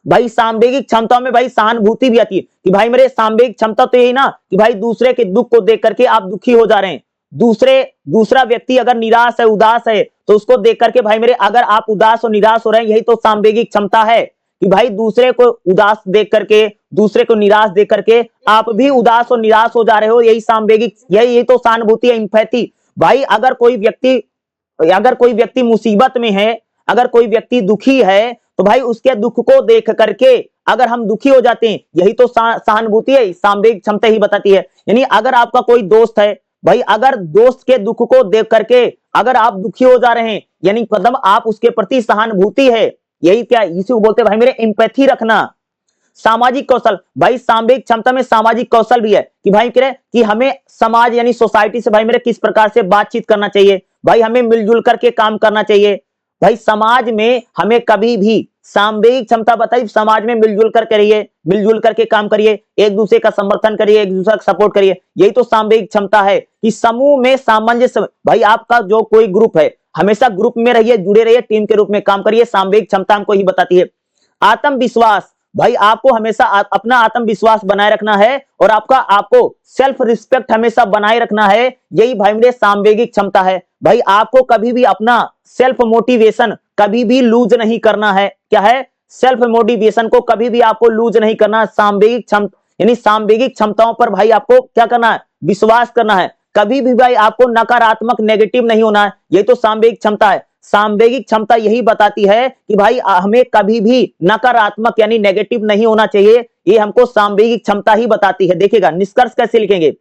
भाई सांवेगिक क्षमताओं में भाई सहानुभूति भी आती है कि भाई मेरे सांवेगिक क्षमता तो यही ना कि भाई दूसरे के दुख को देख करके आप दुखी हो जा रहे हैं। दूसरा व्यक्ति अगर निराश है, उदास है, तो उसको देख करके भाई मेरे अगर आप उदास और निराश हो रहे हैं, यही तो सांवेगिक क्षमता है कि भाई दूसरे को उदास देख करके, दूसरे को निराश देख करके आप भी उदास और निराश हो जा रहे हो, यही सांवेगिक, यही तो सहानुभूति है, एम्पैथी। भाई अगर कोई व्यक्ति मुसीबत में है, अगर कोई व्यक्ति दुखी है, तो भाई उसके दुख को देख करके अगर हम दुखी हो जाते हैं, यही तो सहानुभूति है, सांवेगिक क्षमता ही बताती है। यानी अगर आपका कोई दोस्त है, भाई अगर दोस्त के दुख को देख करके अगर आप दुखी हो जा रहे हैं, यानी कदम आप उसके प्रति सहानुभूति है, यही क्या, इसी को बोलते हैं भाई मेरे एम्पैथी रखना। सामाजिक कौशल, भाई सांवेगिक क्षमता में सामाजिक कौशल भी है कि भाई कह कि हमें समाज यानी सोसाइटी से भाई मेरे किस प्रकार से बातचीत करना चाहिए, भाई हमें मिलजुल करके काम करना चाहिए। भाई समाज में हमें कभी भी सांवेगिक क्षमता बताइए, समाज में मिलजुल कर करिए, मिलजुल करके काम करिए, एक दूसरे का समर्थन करिए, एक दूसरे का सपोर्ट करिए, यही तो सांवेगिक क्षमता है कि समूह में सामंजस्य। भाई आपका जो कोई ग्रुप है, हमेशा ग्रुप में रहिए, जुड़े रहिए, टीम के रूप में काम करिए, सांवेगिक क्षमता हमको ही बताती है। आत्मविश्वास, भाई आपको हमेशा अपना आत्मविश्वास बनाए रखना है और आपको सेल्फ रिस्पेक्ट हमेशा बनाए रखना है, यही भाई मेरे सांवेगिक क्षमता है। भाई आपको कभी भी अपना सेल्फ मोटिवेशन कभी भी लूज नहीं करना है। क्या है? सेल्फ मोटिवेशन को कभी भी आपको लूज नहीं करना। सांवेगिक क्षमता यानी सांवेगिक क्षमताओं पर भाई आपको क्या करना है? विश्वास करना है। कभी भी भाई आपको नकारात्मक नेगेटिव नहीं होना है, यही तो सांवेगिक क्षमता है। सांवेगिक क्षमता यही बताती है कि भाई हमें कभी भी नकारात्मक यानी नेगेटिव नहीं होना चाहिए, ये हमको सांवेगिक क्षमता ही बताती है। देखिएगा निष्कर्ष कैसे लिखेंगे।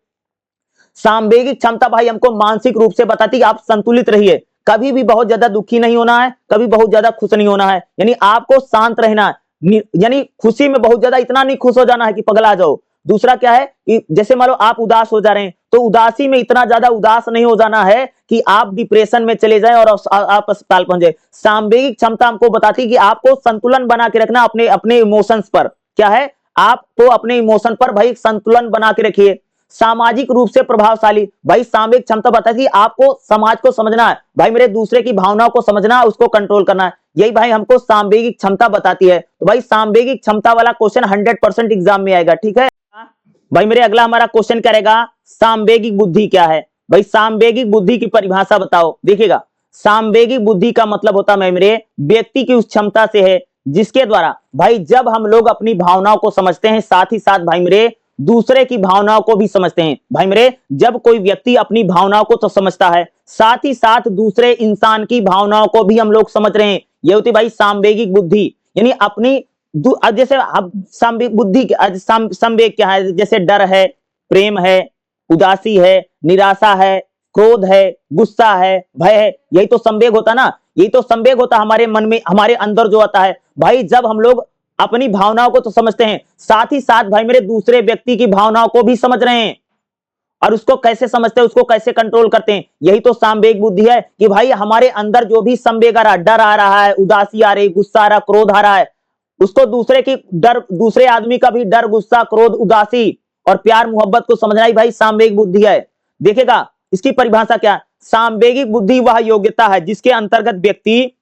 सांवेगिक क्षमता भाई हमको मानसिक रूप से बताती है आप संतुलित रहिए, कभी भी बहुत ज्यादा दुखी नहीं होना है, कभी बहुत ज्यादा खुश नहीं होना है, यानी आपको शांत रहना है, यानी खुशी में बहुत ज्यादा इतना नहीं खुश हो जाना है कि पगला जाओ। दूसरा क्या है कि जैसे मान लो आप उदास हो जा रहे हैं, तो उदासी में इतना ज्यादा उदास नहीं हो जाना है कि आप डिप्रेशन में चले जाएं और आप अस्पताल पहुंच जाए। सांवेगिक क्षमता हमको बताती है कि आपको संतुलन बना के रखना अपने इमोशंस पर। क्या है? आपको अपने इमोशन पर भाई संतुलन बना के रखिए। सामाजिक रूप से प्रभावशाली, भाई सांवेगिक क्षमता बताती है आपको समाज को समझना है, भाई मेरे दूसरे की भावनाओं को समझना है, उसको कंट्रोल करना है, यही भाई हमको सांवेगिक क्षमता बताती है। तो भाई सांवेगिक क्षमता वाला क्वेश्चन 100% एग्जाम में आएगा। ठीक है भाई मेरे, अगला हमारा क्वेश्चन क्या रहेगा? सांवेगिक बुद्धि क्या है? भाई सांवेगिक बुद्धि की परिभाषा बताओ। देखिएगा सांवेगिक बुद्धि का मतलब होता है मेरे व्यक्ति की उस क्षमता से है जिसके द्वारा भाई जब हम लोग अपनी भावनाओं को समझते हैं, साथ ही साथ भाई मेरे दूसरे की भावनाओं को भी समझते हैं। भाई मेरे जब कोई व्यक्ति अपनी भावनाओं को तो समझता है, साथ ही साथ दूसरे इंसान की भावनाओं को भी हम लोग समझ रहे हैं, ये होती भाई सांवेगिक बुद्धि। यानी अपनी जैसे अब सांवेगिक बुद्धि संवेग क्या है? जैसे डर है, प्रेम है, उदासी है, निराशा है, क्रोध है, गुस्सा है, भय है, यही तो संवेग होता ना, यही तो संवेग होता हमारे मन में, हमारे अंदर जो आता है। भाई जब हम लोग अपनी भावनाओं को तो समझते हैं, साथ ही साथ भाई मेरे दूसरे व्यक्ति की भावनाओं को भी समझ रहे हैं, और उसको कैसे समझते हैं, उसको कैसे कंट्रोल करते हैं, यही तो सांवेगिक बुद्धि है। कि भाई हमारे अंदर जो भी संवेग आ रहा है, डर आ रहा है, उदासी आ रही, गुस्सा आ रहा, क्रोध आ रहा है, उसको दूसरे आदमी का भी डर, गुस्सा, क्रोध, उदासी और प्यार मोहब्बत को समझना ही भाई सांवेगिक बुद्धि है। देखेगा इसकी परिभाषा क्या? सांवेगिक बुद्धि वह योग्यता है जिसके अंतर्गत व्यक्ति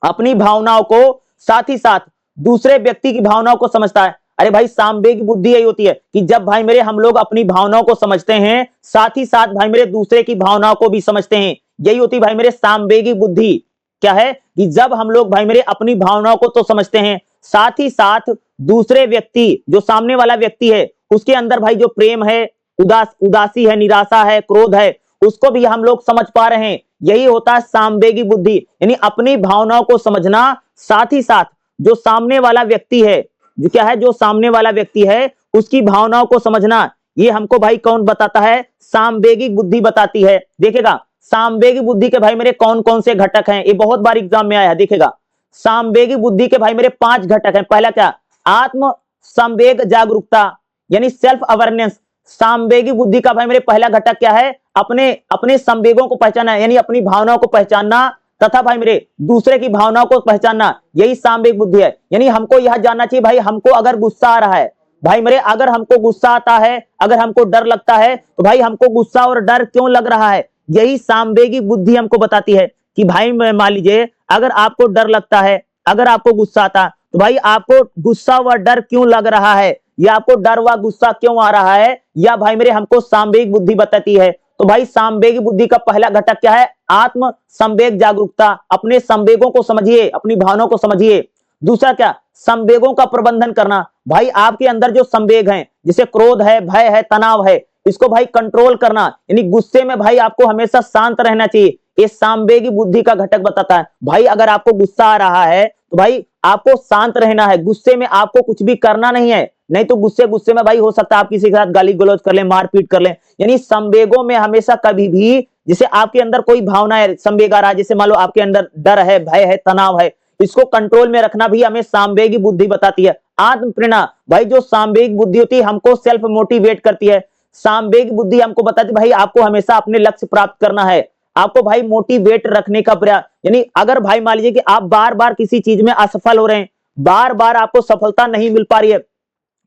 अपनी भावनाओं को साथ ही साथ दूसरे व्यक्ति की भावनाओं को समझता है। अरे भाई सांवेगिक बुद्धि यही होती है कि जब भाई मेरे हम लोग अपनी भावनाओं को समझते हैं, साथ ही साथ भाई मेरे दूसरे की भावनाओं को भी समझते हैं, यही होती भाई मेरे सांवेगिक बुद्धि। क्या है कि जब हम लोग भाई मेरे अपनी भावनाओं को तो समझते हैं, साथ ही साथ दूसरे व्यक्ति जो सामने वाला व्यक्ति है उसके अंदर भाई जो प्रेम है, उदासी है, निराशा है, क्रोध है, उसको भी हम लोग समझ पा रहे हैं, यही होता है सांवेगिक बुद्धि। यानी अपनी भावनाओं को समझना, साथ ही साथ जो सामने वाला व्यक्ति है, जो क्या है, जो सामने वाला व्यक्ति है उसकी भावनाओं को समझना, ये हमको भाई कौन बताता है? सांवेगिक बुद्धि बताती है। देखेगा सांवेगिक बुद्धि के भाई मेरे कौन कौन से घटक हैं, ये बहुत बार एग्जाम में आया है। देखेगा सांवेगिक बुद्धि के भाई मेरे 5 घटक हैं। पहला क्या? आत्म संवेग जागरूकता यानी सेल्फ अवेयरनेस। सांवेगिक बुद्धि का भाई मेरे पहला घटक क्या है? अपने संवेगों को पहचानना, यानी अपनी भावनाओं को पहचानना, तथा भाई मेरे दूसरे की भावनाओं को पहचानना, यही सामवेगिक बुद्धि है। यानी हमको यह जानना चाहिए भाई, हमको अगर गुस्सा आ रहा है भाई मेरे, अगर हमको गुस्सा आता है, अगर हमको डर लगता है, तो भाई हमको गुस्सा और डर क्यों लग रहा है, यही सामवेगिक बुद्धि हमको बताती है कि भाई मान लीजिए अगर आपको डर लगता है, अगर आपको गुस्सा आता, तो भाई आपको गुस्सा व डर क्यों लग रहा है, या आपको डर व गुस्सा क्यों आ रहा है, या भाई मेरे हमको सामवेगिक बुद्धि बताती है। तो भाई सामवेगिक बुद्धि का पहला घटक क्या है, आत्म संवेग जागरूकता, अपने संवेगों को समझिए, अपनी भावनाओं को समझिए। दूसरा क्या, संवेगों का प्रबंधन करना, भाई आपके अंदर जो संवेग हैं, जैसे क्रोध है, भय है, तनाव है, इसको भाई कंट्रोल करना, यानी गुस्से में भाई आपको हमेशा शांत रहना चाहिए, ये सामवेगिक बुद्धि का घटक बताता है। भाई अगर आपको गुस्सा आ रहा है तो भाई आपको शांत रहना है, गुस्से में आपको कुछ भी करना नहीं है, नहीं तो गुस्से में भाई हो सकता है आप किसी के साथ गाली गलौज कर लें, मारपीट कर लें। यानी संवेगों में हमेशा कभी भी, जैसे आपके अंदर कोई भावना है, संवेग आ रहा है, जैसे मान लो आपके अंदर डर है, भय है, तनाव है, इसको कंट्रोल में रखना भी हमें सामवेगिक बुद्धि बताती है। आत्म प्रेरणा, भाई जो सामवेगिक बुद्धि होती है हमको सेल्फ मोटिवेट करती है। सामवेगिक बुद्धि हमको बताती है भाई आपको हमेशा अपने लक्ष्य प्राप्त करना है, आपको भाई मोटिवेट रखने का प्रयास। यानी अगर भाई मान लीजिए कि आप बार बार किसी चीज में असफल हो रहे हैं, बार बार आपको सफलता नहीं मिल पा रही है,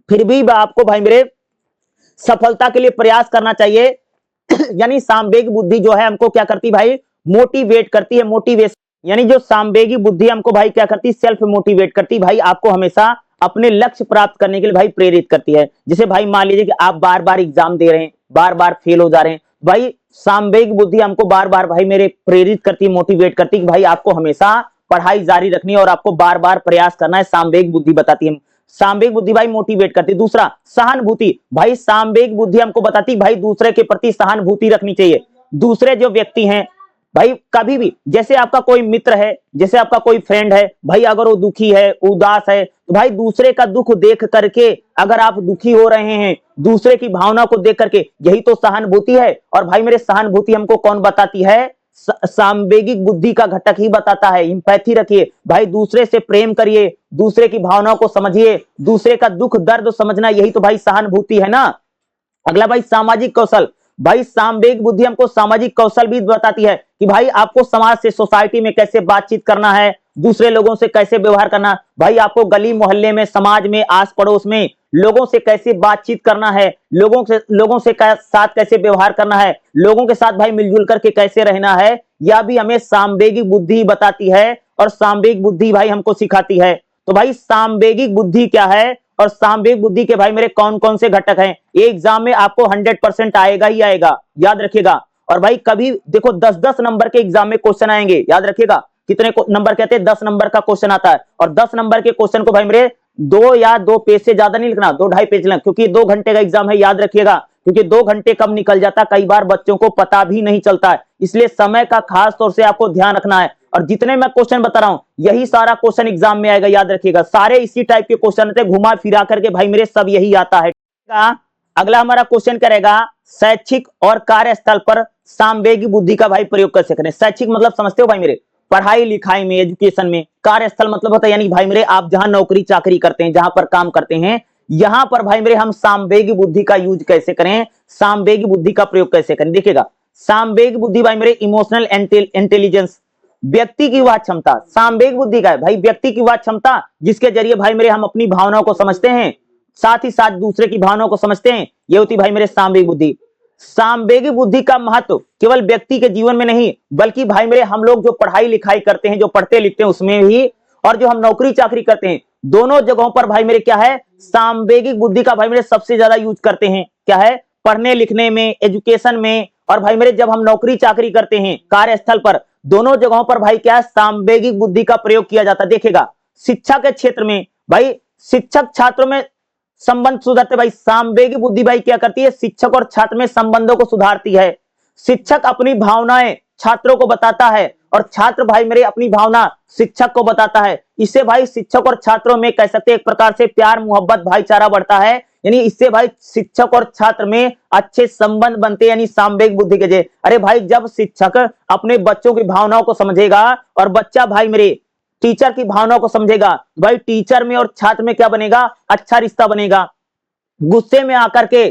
फिर भी आपको भाई मेरे सफलता के लिए प्रयास करना चाहिए। यानी सामवेगिक बुद्धि जो है हमको क्या करती भाई, मोटिवेट करती है, मोटिवेशन। यानी जो सामवेगिक बुद्धि हमको भाई क्या करती, सेल्फ मोटिवेट करती, भाई आपको हमेशा अपने लक्ष्य प्राप्त करने के लिए भाई प्रेरित करती है। जैसे भाई मान लीजिए कि आप बार बार एग्जाम दे रहे हैं, बार बार फेल हो जा रहे हैं, भाई सामवेगिक बुद्धि हमको बार बार भाई मेरे प्रेरित करती, मोटिवेट करती कि भाई आपको हमेशा पढ़ाई जारी रखनी है और आपको बार बार प्रयास करना है, सामवेगिक बुद्धि बताती है। सामवेगिक बुद्धि भाई मोटिवेट करती है। दूसरा सहानुभूति, भाई सामवेगिक बुद्धि हमको बताती भाई दूसरे के प्रति सहानुभूति रखनी चाहिए। दूसरे जो व्यक्ति हैं भाई, कभी भी जैसे आपका कोई मित्र है, जैसे आपका कोई फ्रेंड है भाई, अगर वो दुखी है, उदास है, तो भाई दूसरे का दुख देख करके अगर आप दुखी हो रहे हैं, दूसरे की भावना को देख करके, यही तो सहानुभूति है। और भाई मेरे सहानुभूति हमको कौन बताती है, सामवेगिक बुद्धि का घटक ही बताता है। इंपैथी रखिए भाई, दूसरे से प्रेम करिए, दूसरे की भावनाओं को समझिए, दूसरे का दुख दर्द समझना, यही तो भाई सहानुभूति है ना। अगला भाई सामाजिक कौशल, भाई सामवेगिक बुद्धि हमको सामाजिक कौशल भी बताती है कि भाई आपको समाज से, सोसाइटी में कैसे बातचीत करना है, दूसरे लोगों से कैसे व्यवहार करना, भाई आपको गली मोहल्ले में, समाज में, आस पड़ोस में लोगों से कैसे बातचीत करना है, लोगों से साथ कैसे व्यवहार करना है, लोगों के साथ भाई मिलजुल करके कैसे रहना है, यह भी हमें सामवेगिक बुद्धि बताती है और सामवेगिक बुद्धि भाई हमको सिखाती है। तो भाई सामवेगिक बुद्धि क्या है और सामवेगिक बुद्धि के भाई मेरे कौन कौन से घटक हैं, ये एग्जाम में आपको 100% आएगा ही आएगा, याद रखिएगा। और भाई कभी देखो 10-10 नंबर के एग्जाम में क्वेश्चन आएंगे, याद रखिएगा। कितने नंबर कहते हैं, 10 नंबर का क्वेश्चन आता है, और 10 नंबर के क्वेश्चन को भाई मेरे 2 पेज से ज्यादा नहीं लिखना, 2-2.5 पेज लिखना, क्योंकि 2 घंटे का एग्जाम है, याद रखिएगा। क्योंकि 2 घंटे कब निकल जाता कई बार बच्चों को पता भी नहीं चलता है, इसलिए समय का खास तौर से आपको ध्यान रखना है। और जितने मैं क्वेश्चन बता रहा हूं यही सारा क्वेश्चन एग्जाम में आएगा, याद रखिएगा। सारे इसी टाइप के क्वेश्चन आते, घुमा फिरा करके भाई मेरे सब यही आता है। अगला हमारा क्वेश्चन करेगा, शैक्षिक और कार्यस्थल पर सामवेगिक बुद्धि का भाई प्रयोग कैसे करें। शैक्षिक मतलब समझते हो भाई मेरे, पढ़ाई लिखाई में, एजुकेशन में। कार्यस्थल मतलब होता है यानी भाई मेरे आप जहां नौकरी चाकरी करते हैं, जहां पर काम करते हैं, यहां पर भाई मेरे हम सामवेगिक बुद्धि का यूज कैसे करें, सामवेगिक बुद्धि का प्रयोग कैसे करें। देखिएगा, सामवेगिक बुद्धि भाई मेरे इमोशनल इंटेलिजेंस, व्यक्ति की वह क्षमता, सामवेगिक बुद्धि का है भाई व्यक्ति की वह क्षमता जिसके जरिए भाई मेरे हम अपनी भावनाओं को समझते हैं, साथ ही साथ दूसरे की भावनाओं को समझते हैं, ये होती भाई मेरे सामवेगिक बुद्धि। सामवेगिक बुद्धि का महत्व केवल व्यक्ति के जीवन में नहीं, बल्कि भाई मेरे हम लोग जो पढ़ाई लिखाई करते हैं, जो पढ़ते लिखते हैं उसमें भी, और जो हम नौकरी चाकरी करते हैं, दोनों जगहों पर भाई मेरे क्या है, सामवेगिक बुद्धि का भाई मेरे सबसे ज्यादा यूज करते हैं। क्या है, पढ़ने लिखने में, एजुकेशन में, और भाई मेरे जब हम नौकरी चाकरी करते हैं कार्यस्थल पर, दोनों जगहों पर भाई क्या है, सामवेगिक बुद्धि का प्रयोग किया जाता है। देखिएगा, शिक्षा के क्षेत्र में भाई शिक्षक छात्रों में संबंध सुधारते, भाई सामवेगिक बुद्धि भाई क्या करती है, शिक्षक और छात्र में संबंधों को सुधारती है। शिक्षक अपनी भावनाएं छात्रों को बताता है और छात्र भाई मेरे अपनी भावना शिक्षक को बताता है। इससे भाई शिक्षक और छात्रों में कह सकते हैं एक प्रकार से प्यार, मोहब्बत, भाईचारा बढ़ता है। यानी इससे भाई शिक्षक और छात्र में अच्छे संबंध बनते हैं, यानी सामवेगिक बुद्धि के जरिए। अरे भाई जब शिक्षक अपने बच्चों की भावनाओं को समझेगा और बच्चा भाई मेरे टीचर की भावनाओं को समझेगा, भाई टीचर में और छात्र में क्या बनेगा, अच्छा रिश्ता बनेगा। गुस्से में आकर के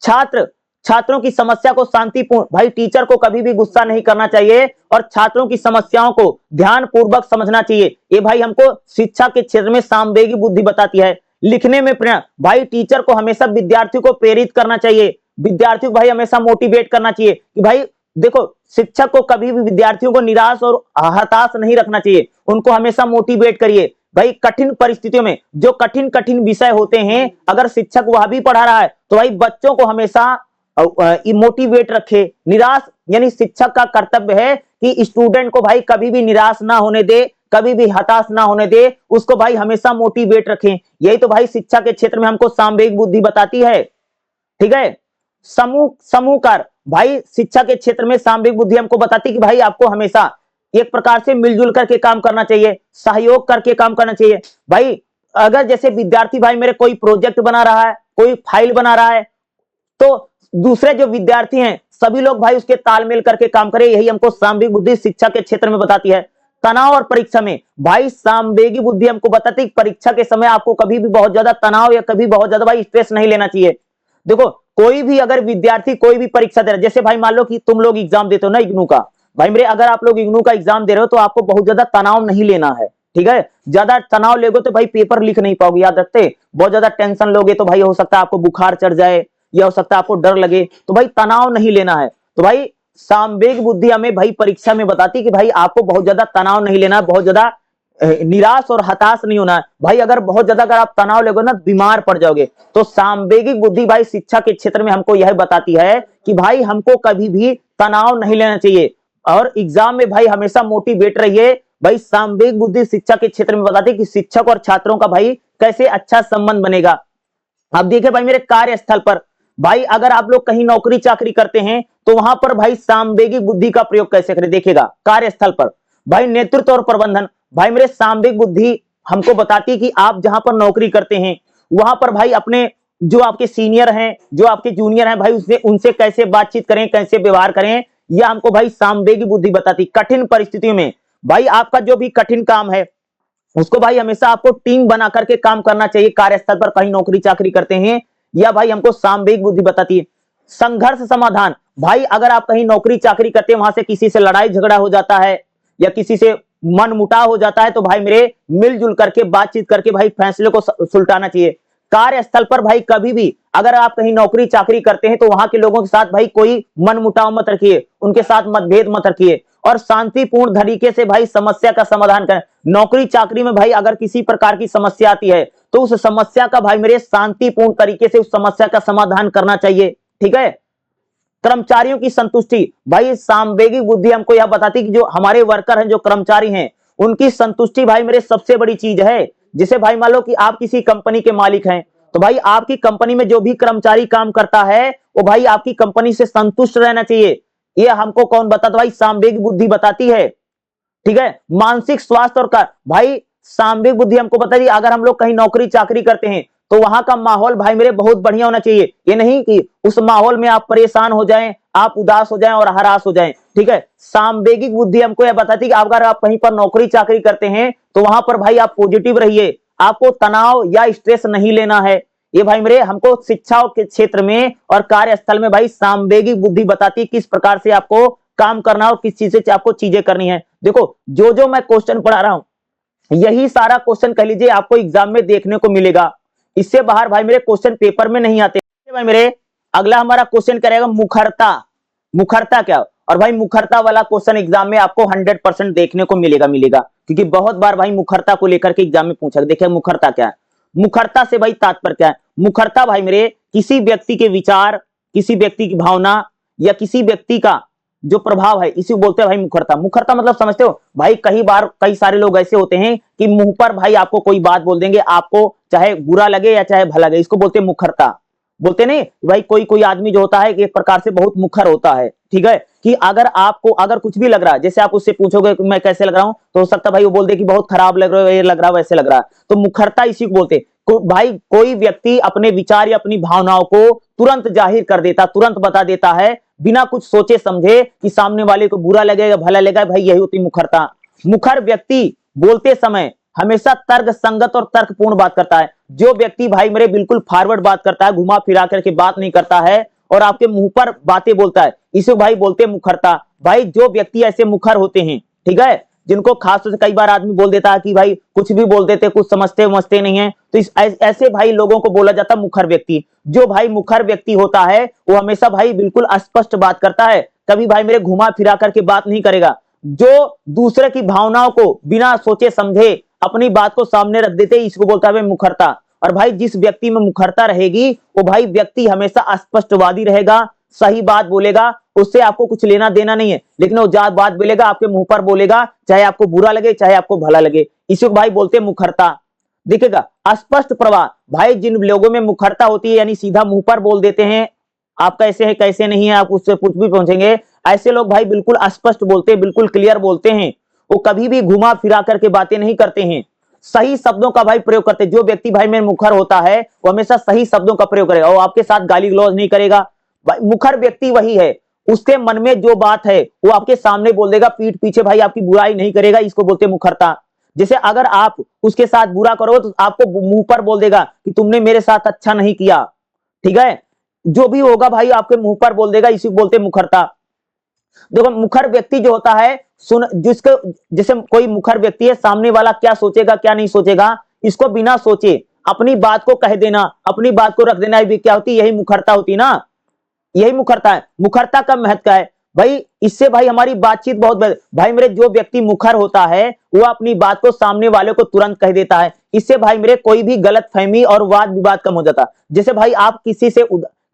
छात्र छात्रों की समस्या को शांतिपूर्ण, भाई टीचर को कभी भी गुस्सा नहीं करना चाहिए और छात्रों की समस्याओं को ध्यानपूर्वक समझना चाहिए। ये भाई हमको शिक्षा के क्षेत्र में सामवेगी बुद्धि बताती है। लिखने में प्रेरणा, भाई टीचर को हमेशा विद्यार्थियों को प्रेरित करना चाहिए, विद्यार्थियों को भाई हमेशा मोटिवेट करना चाहिए कि भाई देखो, शिक्षक को कभी भी विद्यार्थियों को निराश और हताश नहीं रखना चाहिए, उनको हमेशा मोटिवेट करिए। भाई कठिन परिस्थितियों में जो कठिन कठिन विषय होते हैं, अगर शिक्षक वह भी पढ़ा रहा है तो भाई बच्चों को हमेशा मोटिवेट रखे। निराश, यानी शिक्षक का कर्तव्य है कि स्टूडेंट को भाई कभी भी निराश ना होने दे, कभी भी हताश ना होने दे, उसको भाई हमेशा मोटिवेट रखें। यही तो भाई शिक्षा के क्षेत्र में हमको सामवेगिक बुद्धि बताती है। ठीक है, समूह कार्य, भाई शिक्षा के क्षेत्र में सामवेगिक बुद्धि हमको बताती है कि भाई आपको हमेशा एक प्रकार से मिलजुल करके काम करना चाहिए, सहयोग करके काम करना चाहिए। भाई अगर जैसे विद्यार्थी भाई मेरे कोई प्रोजेक्ट बना रहा है, कोई फाइल बना रहा है, तो दूसरे जो विद्यार्थी हैं सभी लोग भाई उसके तालमेल करके काम करें। यही हमको सामवेगिक बुद्धि शिक्षा के क्षेत्र में बताती है। तनाव और परीक्षा में, भाई सामवेगिक बुद्धि हमको बताती है परीक्षा के समय आपको कभी भी बहुत ज्यादा तनाव या कभी बहुत ज्यादा भाई स्ट्रेस नहीं लेना चाहिए। देखो, कोई भी अगर विद्यार्थी कोई भी परीक्षा दे रहा है, जैसे भाई मान लो कि तुम लोग एग्जाम देते हो ना इग्नू का, भाई मेरे अगर आप लोग इग्नू का एग्जाम दे रहे हो तो आपको बहुत ज्यादा तनाव नहीं लेना है। ठीक है, ज्यादा तनाव लेगो तो भाई पेपर लिख नहीं पाओगे, याद रखते। बहुत ज्यादा टेंशन लोगे तो भाई हो सकता है आपको बुखार चढ़ जाए या हो सकता है आपको डर लगे, तो भाई तनाव नहीं लेना है। तो भाई सामवेगिक बुद्धि हमें भाई परीक्षा में बताती कि भाई आपको बहुत ज्यादा तनाव नहीं लेना है, बहुत ज्यादा निराश और हताश नहीं होना है। भाई अगर बहुत ज्यादा अगर आप तनाव लोगे ना बीमार पड़ जाओगे। तो सामवेगिक बुद्धि भाई शिक्षा के क्षेत्र में हमको यह बताती है कि भाई हमको कभी भी तनाव नहीं लेना चाहिए और एग्जाम में भाई हमेशा मोटिवेट रहिए। भाई सामवेगिक बुद्धि शिक्षा के क्षेत्र में बताती है कि शिक्षक और छात्रों का भाई कैसे अच्छा संबंध बनेगा। अब देखिए भाई मेरे कार्यस्थल पर, भाई अगर आप लोग कहीं नौकरी चाकरी करते हैं तो वहां पर भाई सामवेगिक बुद्धि का प्रयोग कैसे करें, देखिएगा कार्यस्थल पर भाई नेतृत्व और प्रबंधन, भाई मेरे सामवेगिक बुद्धि हमको बताती है कि आप जहां पर नौकरी करते हैं वहां पर भाई अपने जो आपके सीनियर हैं, जो आपके जूनियर हैं, भाई उससे उनसे कैसे बातचीत करें, कैसे व्यवहार करें, यह हमको भाई सामवेगिक बुद्धि बताती। कठिन परिस्थितियों में भाई आपका जो भी कठिन काम है उसको भाई हमेशा आपको टीम बना करके काम करना चाहिए। कार्यस्थल पर कहीं नौकरी चाकरी करते हैं, या भाई हमको सामवेगिक बुद्धि बताती है। संघर्ष समाधान, भाई अगर आप कहीं नौकरी चाकरी करते हैं वहां से किसी से लड़ाई झगड़ा हो जाता है या किसी से मन मुटाव हो जाता है, तो भाई मेरे मिलजुल करके बातचीत करके भाई फैसले को सुलटाना चाहिए। कार्यस्थल पर भाई कभी भी अगर आप कहीं नौकरी चाकरी करते हैं तो वहां के लोगों के साथ भाई कोई मन मुटाव मत रखिए, उनके साथ मतभेद मत रखिए और शांतिपूर्ण तरीके से भाई समस्या का समाधान करें। नौकरी चाकरी में भाई अगर किसी प्रकार की समस्या आती है तो उस समस्या का भाई मेरे शांतिपूर्ण तरीके से उस समस्या का समाधान करना चाहिए। ठीक है, कर्मचारियों की संतुष्टि, भाई सामवेगिक बुद्धि हमको यह बताती है कि जो हमारे वर्कर हैं, जो कर्मचारी हैं, उनकी संतुष्टि भाई मेरे सबसे बड़ी चीज है। जिसे भाई मान लो कि आप किसी कंपनी के मालिक हैं तो भाई आपकी कंपनी में जो भी कर्मचारी काम करता है वो भाई आपकी कंपनी से संतुष्ट रहना चाहिए। ये हमको कौन बताता, भाई सामवेगिक बुद्धि बताती है। ठीक है, मानसिक स्वास्थ्य और का भाई सामवेगिक बुद्धि हमको बताती है अगर हम लोग कहीं नौकरी चाकरी करते हैं तो वहां का माहौल भाई मेरे बहुत बढ़िया होना चाहिए। ये नहीं कि उस माहौल में आप परेशान हो जाएं, आप उदास हो जाएं और हरास हो जाएं। ठीक है, सामवेगिक बुद्धि हमको यह बताती है कि अगर आप कहीं पर नौकरी चाकरी करते हैं तो वहां पर भाई आप पॉजिटिव रहिए, आपको तनाव या स्ट्रेस नहीं लेना है। ये भाई मेरे हमको शिक्षा के क्षेत्र में और कार्यस्थल में भाई सामवेगिक बुद्धि बताती है किस प्रकार से आपको काम करना और किस चीज से आपको चीजें करनी है। देखो जो मैं क्वेश्चन पढ़ा रहा हूं यही सारा क्वेश्चन कह लीजिए आपको एग्जाम में देखने को मिलेगा। इससे बाहर भाई मेरे क्वेश्चन पेपर में नहीं आते। भाई मेरे अगला हमारा क्वेश्चन करेगा मुखरता। मुखरता क्या, और भाई मुखरता वाला क्वेश्चन एग्जाम में आपको 100% देखने को मिलेगा क्योंकि बहुत बार भाई मुखरता को लेकर के एग्जाम में पूछा। देखिए मुखरता क्या है, मुखरता से भाई तात्पर्य क्या है। मुखरता भाई मेरे किसी व्यक्ति के विचार, किसी व्यक्ति की भावना या किसी व्यक्ति का जो प्रभाव है इसी को बोलते हैं भाई मुखरता। मुखरता मतलब समझते हो भाई, कई बार कई सारे लोग ऐसे होते हैं कि मुंह पर भाई आपको कोई बात बोल देंगे, आपको चाहे बुरा लगे या चाहे भला लगे, इसको बोलते हैं मुखरता। बोलते नहीं भाई कोई आदमी जो होता है एक प्रकार से बहुत मुखर होता है। ठीक है, कि अगर आपको अगर कुछ भी लग रहा है, जैसे आप उससे पूछोगे कि मैं कैसे लग रहा हूं तो हो सकता है भाई वो बोल दे कि बहुत खराब लग रहा है, ये लग रहा है, वैसे लग रहा है। तो मुखरता इसी को बोलते हैं। भाई कोई व्यक्ति अपने विचार या अपनी भावनाओं को तुरंत जाहिर कर देता, तुरंत बता देता है बिना कुछ सोचे समझे कि सामने वाले को बुरा लगेगा भला लगेगा, भाई यही होती मुखरता। मुखर व्यक्ति बोलते समय हमेशा तर्क संगत और तर्कपूर्ण बात करता है। जो व्यक्ति भाई मेरे बिल्कुल फॉरवर्ड बात करता है, घुमा फिरा करके बात नहीं करता है और आपके मुंह पर बातें बोलता है, इसे भाई बोलते हैं मुखरता। भाई जो व्यक्ति ऐसे मुखर होते हैं, ठीक है, जिनको खास तौर से कई बार आदमी बोल देता है कि भाई कुछ भी बोल देते, कुछ समझते नहीं है, तो ऐसे भाई लोगों को बोला जाता है मुखर व्यक्ति। जो भाई मुखर व्यक्ति होता है वो हमेशा भाई बिल्कुल स्पष्ट बात करता है, कभी भाई मेरे घुमा फिरा करके बात नहीं करेगा। जो दूसरे की भावनाओं को बिना सोचे समझे अपनी बात को सामने रख देते, इसको बोलता है मुखरता। और भाई जिस व्यक्ति में मुखरता रहेगी वो भाई व्यक्ति हमेशा स्पष्टवादी रहेगा, सही बात बोलेगा, उससे आपको कुछ लेना देना नहीं है, लेकिन वो जात बात बोलेगा, आपके मुंह पर बोलेगा, चाहे आपको बुरा लगे चाहे आपको भला लगे, इसी को भाई बोलते हैं मुखरता। देखिएगा अस्पष्ट प्रवाह, भाई जिन लोगों में मुखरता होती है यानी सीधा मुंह पर बोल देते हैं आप कैसे हैं कैसे नहीं है, आप उससे कुछ भी पहुंचेंगे, ऐसे लोग भाई बिल्कुल स्पष्ट बोलते हैं, बिल्कुल क्लियर बोलते हैं, वो कभी भी घुमा फिरा करके बातें नहीं करते हैं, सही शब्दों का भाई प्रयोग करते हैं। जो व्यक्ति भाई में मुखर होता है वो हमेशा सही शब्दों का प्रयोग करेगा, वो आपके साथ गाली गलौज नहीं करेगा। भाई मुखर व्यक्ति वही है, उसके मन में जो बात है वो आपके सामने बोल देगा, पीठ पीछे भाई आपकी बुराई नहीं करेगा, इसको बोलते हैं मुखरता। जैसे अगर आप उसके साथ बुरा करोगे तो आपको मुंह पर बोल देगा कि तुमने मेरे साथ अच्छा नहीं किया, ठीक है, जो भी होगा भाई आपके मुंह पर बोल देगा, इसी को बोलते हैं मुखरता। देखो मुखर व्यक्ति जो होता है सुन, जिसको जैसे कोई मुखर व्यक्ति है, सामने वाला क्या सोचेगा क्या नहीं सोचेगा इसको बिना सोचे अपनी बात को कह देना, अपनी बात को रख देना, ये क्या होती है, यही मुखरता होती ना, यही मुखरता है। मुखरता का महत्व क्या है भाई, इससे भाई हमारी बातचीत बहुत भाई मेरे जो व्यक्ति मुखर होता है वो अपनी बात को सामने वाले को तुरंत कह देता है, इससे भाई मेरे कोई भी गलत फहमी और वाद विवाद कम हो जाता। जैसे भाई आप किसी से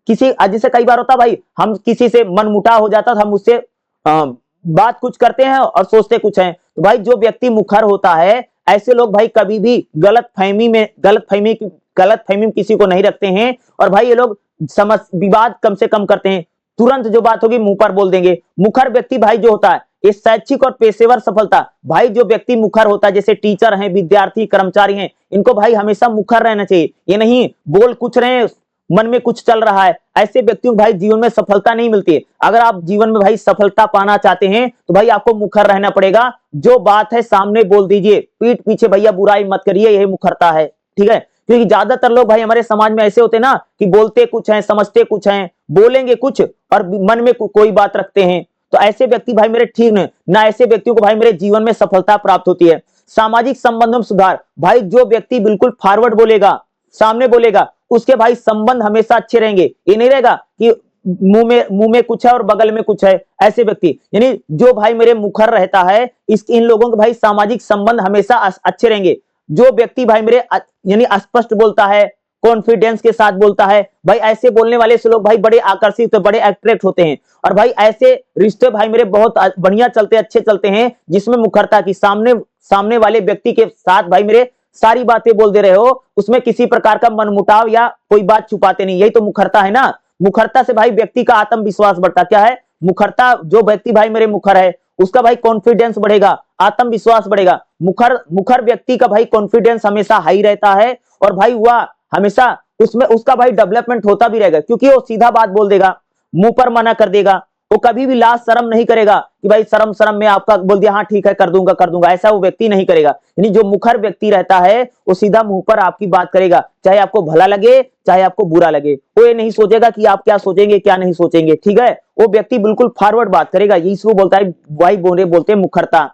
जैसे कई बार होता भाई हम किसी से मनमुटाव हो जाता, हम उससे बात कुछ करते हैं और सोचते कुछ हैं, तो भाई जो व्यक्ति मुखर होता है ऐसे लोग भाई कभी भी गलत फहमी में किसी को नहीं रखते हैं, और भाई ये लोग समझ विवाद कम से कम करते हैं, तुरंत जो बात होगी मुंह पर बोल देंगे। मुखर व्यक्ति भाई जो होता है ये शैक्षिक और पेशेवर सफलता, भाई जो व्यक्ति मुखर होता है जैसे टीचर हैं, विद्यार्थी, कर्मचारी हैं, इनको भाई हमेशा मुखर रहना चाहिए, ये नहीं बोल कुछ रहे मन में कुछ चल रहा है, ऐसे व्यक्तियों को भाई जीवन में सफलता नहीं मिलती है। अगर आप जीवन में भाई सफलता पाना चाहते हैं तो भाई आपको मुखर रहना पड़ेगा, जो बात है सामने बोल दीजिए, पीठ पीछे भैया बुराई मत करिए, यही मुखरता है, ठीक है। क्योंकि ज्यादातर लोग भाई हमारे समाज में ऐसे होते हैं ना कि बोलते कुछ हैं, समझते कुछ हैं, बोलेंगे कुछ और मन में कोई बात रखते हैं, तो ऐसे व्यक्ति भाई मेरे ठीक नहीं ना, ऐसे व्यक्तियों को भाई मेरे जीवन में सफलता प्राप्त होती है। सामाजिक संबंधों में सुधार, भाई जो व्यक्ति बिल्कुल फॉरवर्ड बोलेगा, सामने बोलेगा, उसके भाई संबंध हमेशा अच्छे रहेंगे, ये नहीं रहेगा कि मुंह में कुछ है और बगल में कुछ है, ऐसे व्यक्ति यानी जो भाई मेरे मुखर रहता है इन लोगों के भाई सामाजिक संबंध हमेशा अच्छे रहेंगे। जो व्यक्ति भाई मेरे यानी स्पष्ट बोलता है, कॉन्फिडेंस के साथ बोलता है, भाई ऐसे बोलने वाले से लोग भाई बड़े आकर्षित, बड़े अट्रैक्ट होते हैं, और भाई ऐसे रिश्ते भाई मेरे बहुत बढ़िया चलते, अच्छे चलते हैं, जिसमें मुखरता की सामने वाले व्यक्ति के साथ भाई मेरे सारी बातें बोल दे रहे हो, उसमें किसी प्रकार का मनमुटाव या कोई बात छुपाते नहीं, यही तो मुखरता है ना। मुखरता से भाई व्यक्ति का आत्मविश्वास बढ़ता, क्या है मुखरता, जो व्यक्ति भाई मेरे मुखर है उसका भाई कॉन्फिडेंस बढ़ेगा, आत्मविश्वास बढ़ेगा। मुखर व्यक्ति का भाई कॉन्फिडेंस हमेशा हाई रहता है, और भाई वह हमेशा उसमें उसका भाई डेवलपमेंट होता भी रहेगा, क्योंकि वो सीधा बात बोल देगा, मुंह पर मना कर देगा, वो कभी भी लाज शर्म नहीं करेगा कि भाई शर्म में आपका बोल दिया हाँ ठीक है कर दूंगा, ऐसा वो व्यक्ति नहीं करेगा। यानी जो मुखर व्यक्ति रहता है वो सीधा मुंह पर आपकी बात करेगा, चाहे आपको भला लगे चाहे आपको बुरा लगे, वो ये नहीं सोचेगा कि आप क्या सोचेंगे क्या नहीं सोचेंगे, ठीक है, वो व्यक्ति बिल्कुल फॉरवर्ड बात करेगा, यही इसको बोलता है भाई बोलते हैं मुखरता।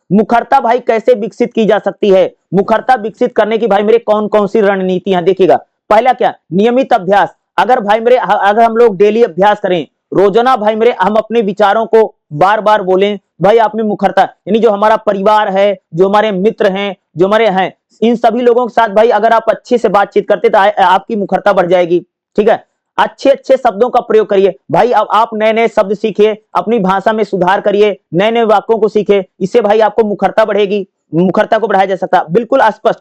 मुखरता भाई कैसे विकसित की जा सकती है, मुखरता विकसित करने की भाई मेरे कौन कौन सी रणनीतियां देखिएगा। पहला क्या, नियमित अभ्यास, अगर हम लोग डेली अभ्यास करें, रोजाना भाई मेरे हम अपने विचारों को बार बार बोलें, भाई आप में मुखरता, यानी जो हमारा परिवार है, जो हमारे मित्र हैं, जो हमारे हैं, इन सभी लोगों के साथ भाई अगर आप अच्छे से बातचीत करते तो आपकी मुखरता बढ़ जाएगी, ठीक है। अच्छे अच्छे शब्दों का प्रयोग करिए भाई, अब आप नए नए शब्द सीखिए, अपनी भाषा में सुधार करिए, नए नए वाक्यों को सीखे, इससे भाई आपको मुखरता बढ़ेगी, मुखरता को बढ़ाया जा सकता है। बिल्कुल स्पष्ट,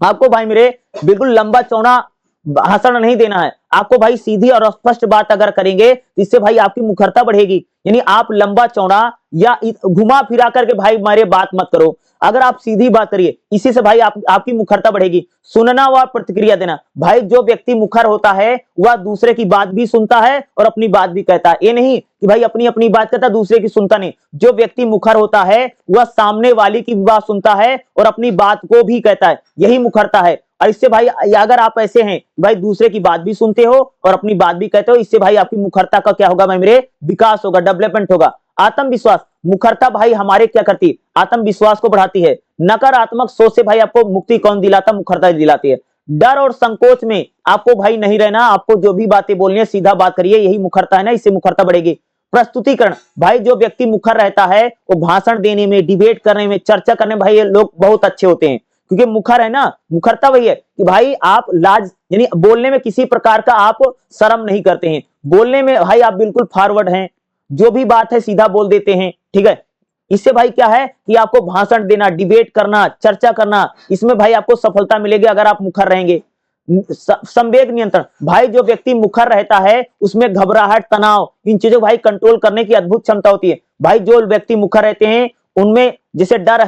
आपको भाई मेरे बिल्कुल लंबा चौड़ा भाषण नहीं देना है, आपको भाई सीधी और स्पष्ट बात अगर करेंगे इससे भाई आपकी मुखरता बढ़ेगी। यानी आप लंबा चौड़ा या घुमा फिरा करके भाई मेरे बात मत करो, अगर आप सीधी बात करिए, इसी से भाई आपकी मुखरता बढ़ेगी। सुनना व प्रतिक्रिया देना, भाई जो व्यक्ति मुखर होता है वह दूसरे की बात भी सुनता है और अपनी बात भी कहता है, ये नहीं कि भाई अपनी अपनी बात कहता है दूसरे की सुनता नहीं। जो व्यक्ति मुखर होता है वह सामने वाले की बात सुनता है और अपनी बात को भी कहता है, यही मुखरता है। और इससे भाई अगर आप ऐसे हैं भाई दूसरे की बात भी सुनते हो और अपनी बात भी कहते हो, इससे भाई आपकी मुखरता का क्या होगा भाई मेरे, विकास होगा, डेवलपमेंट होगा। आत्मविश्वास, मुखरता भाई हमारे क्या करती है, आत्मविश्वास को बढ़ाती है। नकारात्मक सोच से भाई आपको मुक्ति कौन दिलाता, मुखरता दिलाती है। डर और संकोच में आपको भाई नहीं रहना, आपको जो भी बातें बोलनी है सीधा बात करिए, यही मुखरता है ना, इससे मुखरता बढ़ेगी। प्रस्तुतिकरण, भाई जो व्यक्ति मुखर रहता है वो भाषण देने में, डिबेट करने में, चर्चा करने में भाई ये लोग बहुत अच्छे होते हैं, क्योंकि मुखर है ना। मुखरता वही है कि भाई आप लाज यानी बोलने में किसी प्रकार का आप शर्म नहीं करते हैं, बोलने में भाई आप बिल्कुल फॉरवर्ड हैं, जो भी बात है सीधा बोल देते हैं, ठीक है। इससे भाई क्या है कि आपको भाषण देना, डिबेट करना, चर्चा करना, इसमें भाई आपको सफलता मिलेगी अगर आप मुखर रहेंगे। संवेग नियंत्रण, भाई जो व्यक्ति मुखर रहता है उसमें घबराहट, तनाव, इन चीजों भाई कंट्रोल करने की अद्भुत क्षमता होती है। भाई जो व्यक्ति मुखर रहते हैं उनमें जैसे डर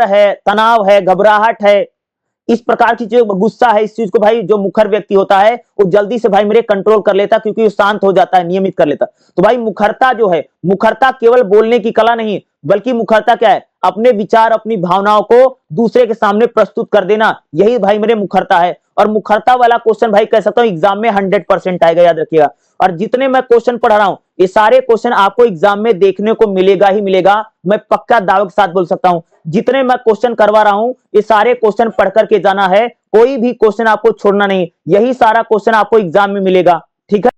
है, तनाव है, घबराहट है, इस प्रकार की जो गुस्सा है, इस चीज को भाई जो मुखर व्यक्ति होता है वो जल्दी से भाई मेरे कंट्रोल कर लेता, क्योंकि वो शांत हो जाता है, नियमित कर लेता। तो भाई मुखरता जो है, मुखरता केवल बोलने की कला नहीं, बल्कि मुखरता क्या है, अपने विचार, अपनी भावनाओं को दूसरे के सामने प्रस्तुत कर देना, यही भाई मेरे मुखरता है। और मुखरता वाला क्वेश्चन भाई कह सकता हूं एग्जाम में 100% आएगा, याद रखिएगा। और जितने मैं क्वेश्चन पढ़ा रहा हूं ये सारे क्वेश्चन आपको एग्जाम में देखने को मिलेगा ही मिलेगा, मैं पक्का दावे के साथ बोल सकता हूं। जितने मैं क्वेश्चन करवा रहा हूं ये सारे क्वेश्चन पढ़ करके जाना है, कोई भी क्वेश्चन आपको छोड़ना नहीं, यही सारा क्वेश्चन आपको एग्जाम में मिलेगा, ठीक है।